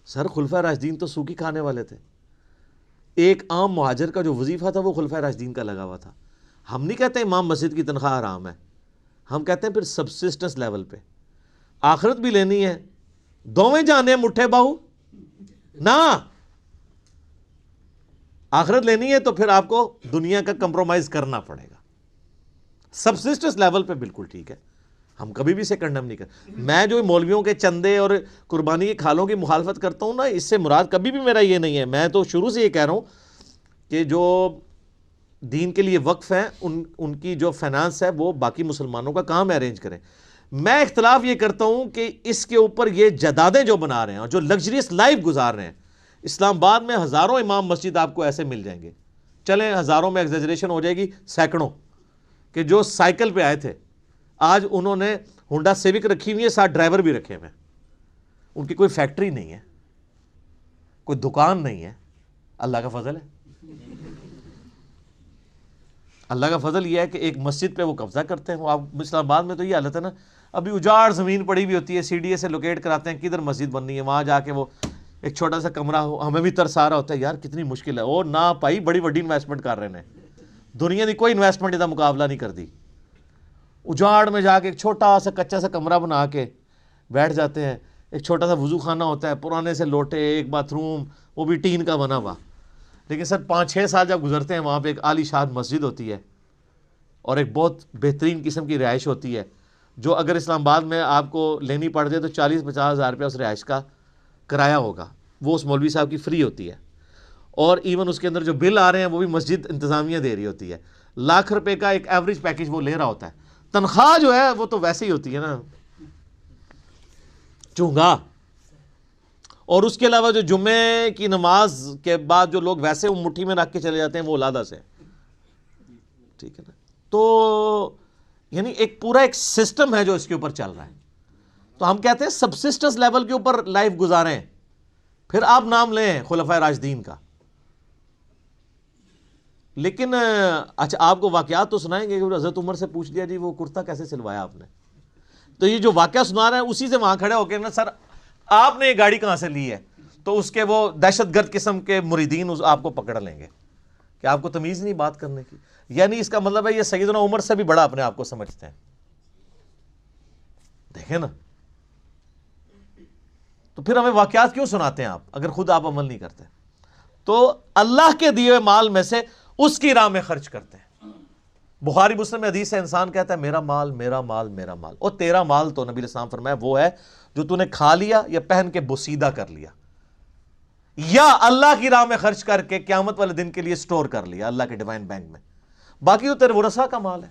سر خلفۂ راشدین تو سوکھی کھانے والے تھے۔ ایک عام مہاجر کا جو وظیفہ تھا وہ خلفۂ راشدین کا لگا ہوا تھا۔ ہم نہیں کہتے امام مسجد کی تنخواہ حرام ہے، ہم کہتے ہیں پھر سبسسٹنس لیول پہ آخرت بھی لینی ہے، دوویں جانے مٹھے باہو نہ، آخرت لینی ہے تو پھر آپ کو دنیا کا کمپرومائز کرنا پڑے گا۔ سبسسٹنس لیول پہ بالکل ٹھیک ہے، ہم کبھی بھی اسے کنڈم نہیں کرتے۔ میں جو مولویوں کے چندے اور قربانی کے کھالوں کی مخالفت کرتا ہوں نا، اس سے مراد کبھی بھی میرا یہ نہیں ہے۔ میں تو شروع سے یہ کہہ رہا ہوں کہ جو دین کے لیے وقف ہیں ان کی جو فائنانس ہے وہ باقی مسلمانوں کا کام ارینج کریں۔ میں اختلاف یہ کرتا ہوں کہ اس کے اوپر یہ جدادیں جو بنا رہے ہیں اور جو لگژریس لائف گزار رہے ہیں، اسلام آباد میں ہزاروں امام مسجد آپ کو ایسے مل جائیں گے، چلیں ہزاروں میں ایگزیجریشن ہو جائے گی، سینکڑوں، کہ جو سائیکل پہ آئے تھے آج انہوں نے ہونڈا سیوک رکھی ہوئی ہے، ساتھ ڈرائیور بھی رکھے ہوئے ہیں، ان کی کوئی فیکٹری نہیں ہے، کوئی دکان نہیں ہے۔ اللہ کا فضل ہے، اللہ کا فضل یہ ہے کہ ایک مسجد پہ وہ قبضہ کرتے ہیں۔ وہ آپ اسلام آباد میں تو یہ حالت ہے نا، ابھی اجاڑ زمین پڑی ہوئی ہوتی ہے، سی ڈی اے سے لوکیٹ کراتے ہیں کدھر مسجد بننی ہے، وہاں جا کے وہ ایک چھوٹا سا کمرہ ہو، ہمیں بھی ترس آ رہا ہوتا ہے یار کتنی مشکل ہے، اور نہ پائی بڑی وڈی انویسٹمنٹ کر رہے ہیں، دنیا کی کوئی انویسٹمنٹ کا مقابلہ نہیں کر دی۔ اجاڑ میں جا کے ایک چھوٹا سا کچا سا کمرہ بنا کے بیٹھ جاتے ہیں، ایک چھوٹا سا وضو خانہ ہوتا ہے، پرانے سے لوٹے، ایک باتھ روم، وہ بھی ٹین کا بنا ہوا۔ لیکن سر 5-6 سال جب گزرتے ہیں وہاں پہ ایک عالی شان مسجد ہوتی ہے اور ایک بہت بہترین قسم کی رہائش ہوتی ہے، جو اگر اسلام آباد میں آپ کو لینی پڑ جائے تو 40-50 ہزار روپیہ اس رہائش کا کرایہ ہوگا، وہ اس مولوی صاحب کی فری ہوتی ہے، اور ایون اس کے اندر جو بل آ رہے ہیں وہ بھی مسجد انتظامیہ دے رہی ہوتی ہے۔ لاکھ روپے کا ایک ایوریج پیکج وہ لے رہا ہوتا ہے، تنخواہ جو ہے وہ تو ویسے ہی ہوتی ہے نا چونگا۔ اور اس کے علاوہ جو جمعے کی نماز کے بعد جو لوگ ویسے مٹھی میں رکھ کے چلے جاتے ہیں وہ علادہ سے، ٹھیک ہے نا۔ تو یعنی ایک پورا ایک سسٹم ہے جو اس کے اوپر چل رہا ہے۔ تو ہم کہتے ہیں سبسسٹنس لیول کے اوپر لائف گزاریں، پھر آپ نام لیں خلفائے راشدین کا۔ لیکن اچھا آپ کو واقعات تو سنائیں گے کہ حضرت عمر سے پوچھ لیا جی وہ کرتا کیسے سلوایا آپ نے، تو یہ جو واقعہ سنا رہے ہیں اسی سے وہاں کھڑے ہو کے نا سر آپ نے یہ گاڑی کہاں سے لی ہے، تو اس کے وہ دہشت گرد قسم کے مریدین آپ کو پکڑ لیں گے کہ آپ کو تمیز نہیں بات کرنے کی، یعنی اس کا مطلب ہے یہ سیدنا عمر سے بھی بڑا اپنے آپ کو سمجھتے ہیں۔ دیکھیں نا، تو پھر ہمیں واقعات کیوں سناتے ہیں آپ اگر خود آپ عمل نہیں کرتے؟ تو اللہ کے دیے ہوئے مال میں سے اس کی راہ میں خرچ کرتے ہیں۔ بخاری مسلم میں حدیث ہے، انسان کہتا ہے میرا مال میرا مال میرا مال، اور تیرا مال تو نبی علیہ السلام فرمایا وہ ہے جو تو نے کھا لیا یا پہن کے بوسیدہ کر لیا یا اللہ کی راہ میں خرچ کر کے قیامت والے دن کے لیے سٹور کر لیا اللہ کے ڈیوائن بینک میں، باقی تو تیرے ورثہ کا مال ہے۔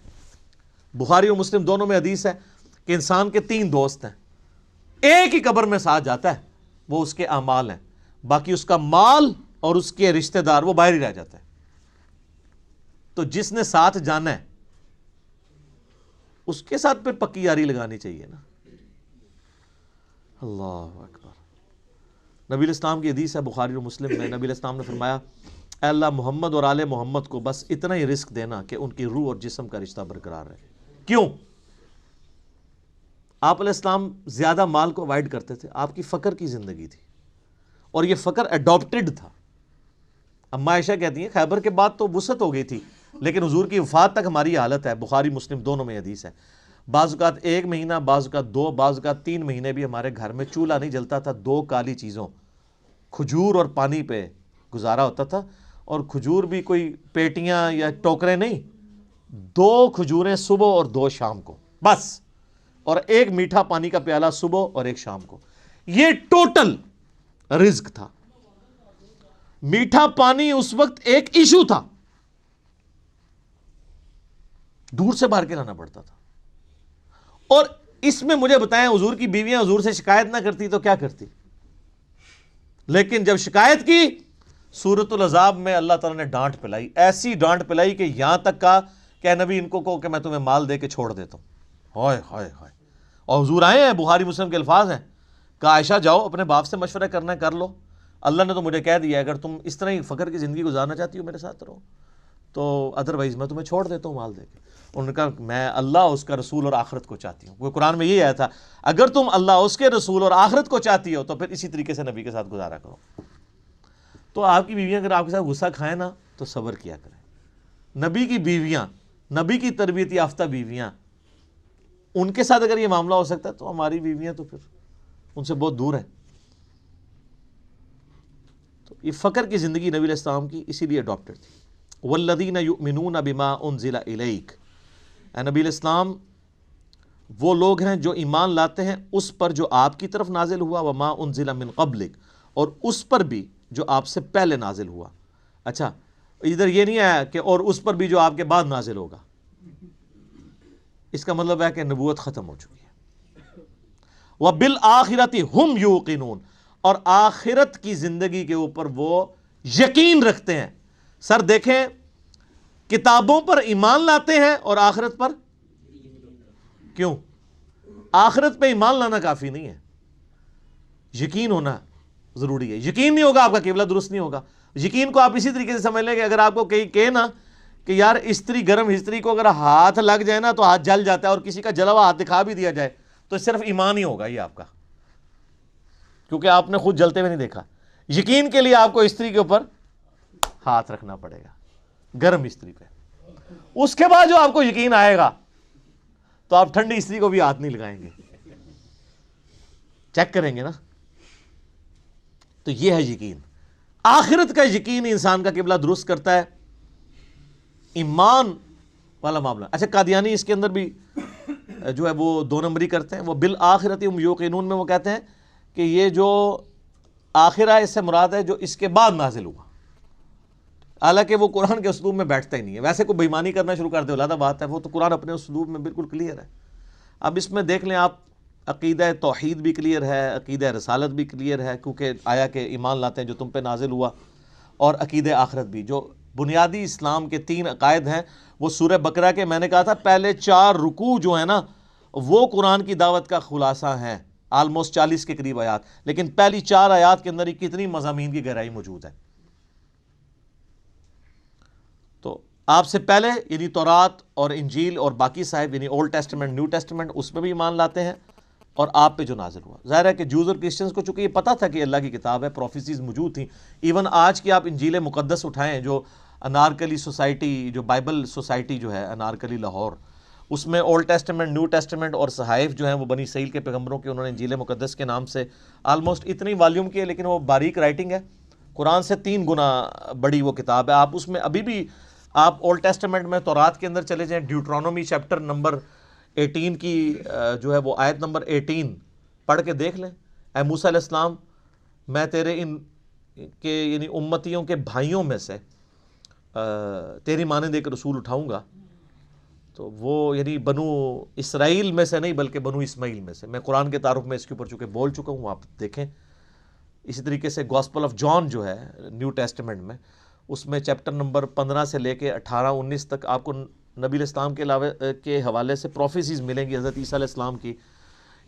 بخاری اور مسلم دونوں میں حدیث ہے کہ انسان کے 3 دوست ہیں، ایک ہی قبر میں ساتھ جاتا ہے، وہ اس کے اعمال ہیں، باقی اس کا مال اور اس کے رشتہ دار وہ باہر ہی رہ جاتا ہے۔ تو جس نے ساتھ جانا ہے اس کے ساتھ پھر پکی یاری لگانی چاہیے نا۔ اللہ اکبر۔ نبی علیہ السلام کی حدیث ہے بخاری اور مسلم میں، نبی علیہ السلام نے فرمایا اے اللہ محمد اور آل محمد کو بس اتنا ہی رزق دینا کہ ان کی روح اور جسم کا رشتہ برقرار رہے۔ کیوں؟ آپ علیہ السلام زیادہ مال کو اوائڈ کرتے تھے، آپ کی فقر کی زندگی تھی، اور یہ فقر اڈاپٹڈ تھا۔ اما عائشہ کہتی ہیں خیبر کے بعد تو وسعت ہو گئی تھی، لیکن حضور کی وفات تک ہماری حالت ہے، بخاری مسلم دونوں میں حدیث ہے، بعض اوقات 1 مہینہ، بعض اوقات 2، بعض اوقات 3 مہینے بھی ہمارے گھر میں چولہا نہیں جلتا تھا، 2 کالی چیزوں، کھجور اور پانی پہ گزارا ہوتا تھا، اور کھجور بھی کوئی پیٹیاں یا ٹوکرے نہیں، 2 کھجوریں صبح اور 2 شام کو بس، اور 1 میٹھا پانی کا پیالہ صبح اور 1 شام کو، یہ ٹوٹل رزق تھا۔ میٹھا پانی اس وقت ایک ایشو تھا، دور سے بھر کے لانا پڑتا تھا۔ اور اس میں مجھے بتائیں، حضور کی بیویاں حضور سے شکایت نہ کرتی تو کیا کرتی؟ لیکن جب شکایت کی، سورۃ العذاب میں اللہ تعالیٰ نے ڈانٹ پلائی، ایسی ڈانٹ پلائی کہ یہاں تک کہا کہ اے نبی ان کو کہو کہ میں تمہیں مال دے کے چھوڑ دیتا ہوں۔ ہائے ہائے ہائے! اور حضور آئے ہیں، بخاری مسلم کے الفاظ ہیں، کہ عائشہ جاؤ اپنے باپ سے مشورہ کرنا ہے کر لو، اللہ نے تو مجھے کہہ دیا اگر تم اس طرح ہی فقر کی زندگی گزارنا چاہتی ہو میرے ساتھ رہو، تو ادروائز میں تمہیں چھوڑ دیتا ہوں مال دے کے۔ انہوں نے کہا میں اللہ، اس کا رسول اور آخرت کو چاہتی ہوں۔ وہ قرآن میں یہ آیا تھا، اگر تم اللہ، اس کے رسول اور آخرت کو چاہتی ہو تو پھر اسی طریقے سے نبی کے ساتھ گزارا کرو۔ تو آپ کی بیویاں اگر آپ کے ساتھ غصہ کھائیں نا تو صبر کیا کریں۔ نبی کی بیویاں، نبی کی تربیت یافتہ بیویاں، ان کے ساتھ اگر یہ معاملہ ہو سکتا ہے تو ہماری بیویاں تو پھر ان سے بہت دور ہیں۔ تو یہ فقر کی زندگی نبی علیہ السلام کی اسی لیے اڈاپٹڈ تھی۔ والذین یؤمنون بما انزل الیک، اے نبی علیہ السلام وہ لوگ ہیں جو ایمان لاتے ہیں اس پر جو آپ کی طرف نازل ہوا، وما انزل من قبلک، اور اس پر بھی جو آپ سے پہلے نازل ہوا۔ اچھا، ادھر یہ نہیں آیا کہ اور اس پر بھی جو آپ کے بعد نازل ہوگا، اس کا مطلب ہے کہ نبوت ختم ہو چکی ہے۔ وَبِالْآخِرَةِ هُمْ يُوقِنُونَ، اور آخرت کی زندگی کے اوپر وہ یقین رکھتے ہیں۔ سر دیکھیں، کتابوں پر ایمان لاتے ہیں اور آخرت پر کیوں؟ آخرت پہ ایمان لانا کافی نہیں ہے، یقین ہونا ضروری ہے۔ یقین نہیں ہوگا آپ کا قبلہ درست نہیں ہوگا۔ یقین کو آپ اسی طریقے سے سمجھ لیں کہ اگر آپ کو کہیں نا کہ یار استری، گرم استری کو اگر ہاتھ لگ جائے نا تو ہاتھ جل جاتا ہے، اور کسی کا جلا ہوا ہاتھ دکھا بھی دیا جائے تو صرف ایمان ہی ہوگا یہ آپ کا، کیونکہ آپ نے خود جلتے ہوئے نہیں دیکھا۔ یقین کے لیے آپ کو استری کے اوپر ہاتھ رکھنا پڑے گا، گرم استری پہ۔ اس کے بعد جو آپ کو یقین آئے گا تو آپ ٹھنڈی استری کو بھی ہاتھ نہیں لگائیں گے، چیک کریں گے نا۔ تو یہ ہے یقین، آخرت کا یقین انسان کا قبلہ درست کرتا ہے، ایمان والا معاملہ۔ اچھا، قادیانی اس کے اندر بھی جو ہے وہ 2 نمبری کرتے ہیں۔ وہ بالآخرۃ ہم یوقنون میں وہ کہتے ہیں کہ یہ جو آخرہ اس سے مراد ہے جو اس کے بعد نازل ہوا، حالانکہ وہ قرآن کے اسلوب میں بیٹھتا ہی نہیں ہے۔ ویسے کوئی بےایمانی کرنا شروع کر دے علیحدہ بات ہے، وہ تو قرآن اپنے اسلوب میں بالکل کلیئر ہے۔ اب اس میں دیکھ لیں آپ، عقیدہ توحید بھی کلیئر ہے، عقیدہ رسالت بھی کلیئر ہے، کیونکہ آیا کہ ایمان لاتے ہیں جو تم پہ نازل ہوا، اور عقیدہ آخرت بھی۔ جو بنیادی اسلام کے 3 عقائد ہیں وہ سورہ بقرہ کے، میں نے کہا تھا پہلے 4 رکوع جو ہیں نا وہ قرآن کی دعوت کا خلاصہ ہیں، آلموسٹ 40 کے قریب آیات، لیکن پہلی 4 آیات کے اندر ہی کتنی مضامین کی گہرائی موجود ہے۔ تو آپ سے پہلے یعنی تورات اور انجیل اور باقی صاحب یعنی اولڈ ٹیسٹمنٹ، نیو ٹیسٹمنٹ، اس میں بھی ایمان لاتے ہیں، اور آپ پہ جو نازل ہوا۔ ظاہر ہے کہ جوز اور کرسچنز کو چونکہ یہ پتہ تھا کہ اللہ کی کتاب ہے، پروفیسیز موجود تھیں۔ ایون آج کی آپ انجیل مقدس اٹھائیں، جو انارکلی سوسائٹی، جو بائبل سوسائٹی جو ہے انارکلی لاہور، اس میں اولڈ ٹیسٹمنٹ، نیو ٹیسٹمنٹ اور صحائف جو ہیں وہ بنی اسرائیل کے پیغمبروں کے، انہوں نے انجیل مقدس کے نام سے آلموسٹ اتنی والیوم کی ہے، لیکن وہ باریک رائٹنگ ہے، قرآن سے 3 گنا بڑی وہ کتاب ہے۔ آپ اس میں ابھی بھی آپ اولڈ ٹیسٹمنٹ میں تورات کے اندر چلے جائیں، ڈیوٹرانومی چیپٹر نمبر 18 کی جو ہے وہ آیت نمبر 18 پڑھ کے دیکھ لیں۔ اے موسیٰ علیہ السلام، میں تیرے ان کے یعنی امتیوں کے بھائیوں میں سے تیری مانند ایک رسول اٹھاؤں گا، تو وہ یعنی بنو اسرائیل میں سے نہیں بلکہ بنو اسماعیل میں سے۔ میں قرآن کے تعارف میں اس کے اوپر چونکہ بول چکا ہوں، آپ دیکھیں۔ اسی طریقے سے گاسپل آف جان جو ہے نیو ٹیسٹمنٹ میں، اس میں چیپٹر نمبر 15 سے لے کے 18-19 تک آپ کو نبی علیہ السلام کے علاوہ کے حوالے سے پروفیسیز ملیں گی حضرت عیسیٰ علیہ السلام کی،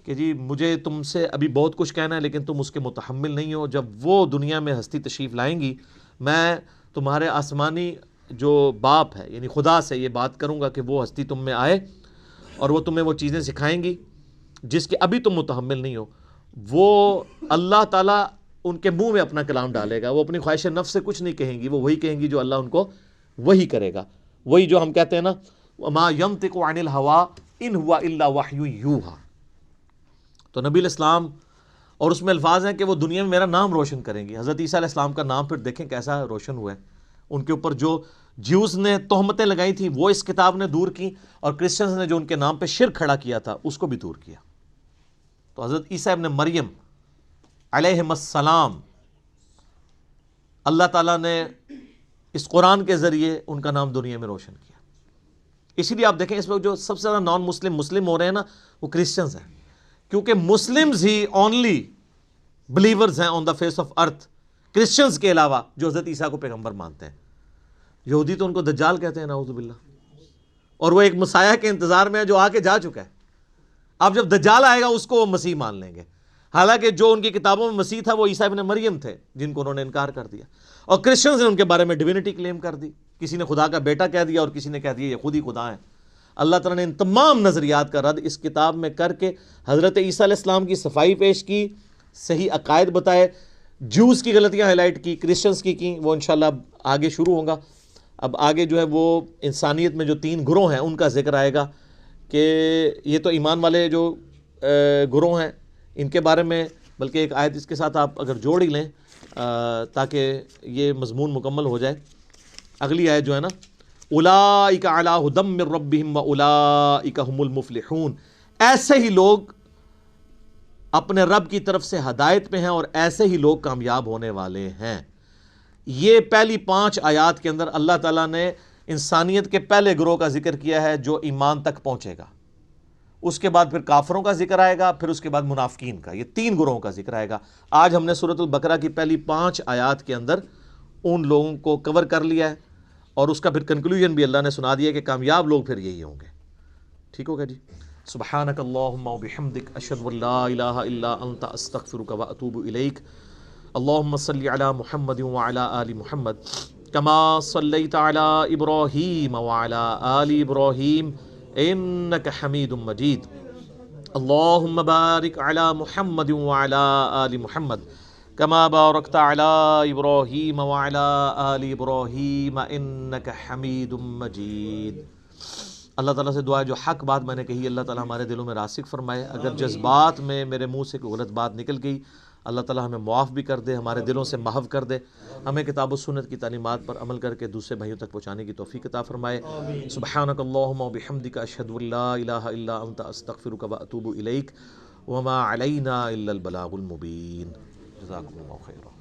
کہ جی مجھے تم سے ابھی بہت کچھ کہنا ہے لیکن تم اس کے متحمل نہیں ہو۔ جب وہ دنیا میں ہستی تشریف لائیں گی، میں تمہارے آسمانی جو باپ ہے یعنی خدا سے یہ بات کروں گا کہ وہ ہستی تم میں آئے اور وہ تمہیں وہ چیزیں سکھائیں گی جس کے ابھی تم متحمل نہیں ہو، وہ اللہ تعالیٰ ان کے منہ میں اپنا کلام ڈالے گا. وہ اپنی خواہش نفس سے کچھ نہیں کہیں گی، وہ وہی کہیں گی جو اللہ ان کو وہی کرے گا. وہی جو ہم کہتے ہیں نا وَمَا يَنطِقُ عَنِ الْهَوَىٰ إِنْ هُوَ إِلَّا وَحْيٌ يُوحَىٰ. تو نبی علیہ السلام، اور اس میں الفاظ ہیں کہ وہ دنیا میں میرا نام روشن کریں گی. حضرت عیسیٰ علیہ السلام کا نام پھر دیکھیں کیسا روشن ہوا ہے. ان کے اوپر جو جیوز نے تہمتیں لگائی تھیں وہ اس کتاب نے دور کی، اور کرسچنز نے جو ان کے نام پہ شرک کھڑا کیا تھا اس کو بھی دور کیا. تو حضرت عیسیٰ ابن مریم علیہ السلام، اللہ تعالیٰ نے اس قرآن کے ذریعے ان کا نام دنیا میں روشن کیا. اسی لیے آپ دیکھیں اس وقت جو سب سے زیادہ نان مسلم ہو رہے ہیں نا وہ کرسچنز ہیں، کیونکہ مسلمز ہی اونلی بلیورز ہیں on the face of earth, Christians کے علاوہ جو حضرت عیسیٰ کو پیغمبر مانتے ہیں. یہودی تو ان کو دجال کہتے ہیں نعوذ باللہ، اور وہ ایک مسیح کے انتظار میں ہے جو آ کے جا چکا ہے. اب جب دجال آئے گا اس کو وہ مسیح مان لیں گے، حالانکہ جو ان کی کتابوں میں مسیح تھا وہ عیسیٰ ابن مریم تھے جن کو انہوں نے انکار کر دیا. اور کرسچنز نے ان کے بارے میں ڈیوینٹی کلیم کر دی، کسی نے خدا کا بیٹا کہہ دیا اور کسی نے کہہ دیا یہ خود ہی خدا ہیں. اللہ تعالیٰ نے ان تمام نظریات کا رد اس کتاب میں کر کے حضرت عیسیٰ علیہ السلام کی صفائی پیش کی، صحیح عقائد بتائے، جوز کی غلطیاں ہائی لائٹ کی، کرسچنز کی وہ انشاءاللہ آگے شروع ہوں گا. اب آگے جو ہے وہ انسانیت میں جو 3 گروہ ہیں ان کا ذکر آئے گا، کہ یہ تو ایمان والے جو گروہ ہیں ان کے بارے میں، بلکہ ایک آیت اس کے ساتھ آپ اگر جوڑ ہی لیں تاکہ یہ مضمون مکمل ہو جائے. اگلی آیت جو ہے نا اولئک علی ھدی من ربہم واولئک ھم المفلحون، ایسے ہی لوگ اپنے رب کی طرف سے ہدایت پہ ہیں اور ایسے ہی لوگ کامیاب ہونے والے ہیں. یہ پہلی 5 آیات کے اندر اللہ تعالیٰ نے انسانیت کے پہلے گروہ کا ذکر کیا ہے جو ایمان تک پہنچے گا. اس کے بعد پھر کافروں کا ذکر آئے گا، پھر اس کے بعد منافقین کا. یہ 3 گروہوں کا ذکر آئے گا. آج ہم نے سورۃ البقرہ کی پہلی 5 آیات کے اندر ان لوگوں کو کور کر لیا ہے، اور اس کا پھر کنکلوژن بھی اللہ نے سنا دیا کہ کامیاب لوگ پھر یہی ہوں گے. ٹھیک ہوگا جی. سبحانک اللہم وبحمدک اشہد ان لا الہ الا انت استغفرک واتوب الیک. اللہم صلی علی محمد وعلی آل محمد کما صلیت علی ابراہیم وعلی آل ابراہیم انک حمید مجید. اللہم بارک علی محمد وعلی آل محمد کما بارکت علی ابراہیم وعلی آل ابراہیم انک حمید مجید. اللہ تعالیٰ سے دعا ہے جو حق بات میں نے کہی اللہ تعالیٰ ہمارے دلوں میں راسخ فرمائے. اگر جذبات میں میرے منہ سے کوئی غلط بات نکل گئی اللہ تعالیٰ ہمیں معاف بھی کر دے، ہمارے دلوں سے محو کر دے، ہمیں کتاب و سنت کی تعلیمات پر عمل کر کے دوسرے بھائیوں تک پہنچانے کی توفیق عطا فرمائے. سبحانک اللہم وبحمدک اشہد ان لا الہ الا انت استغفرک واتوب الیک وما علینا الا البلاغ المبین. جزاکم اللہ خیرا.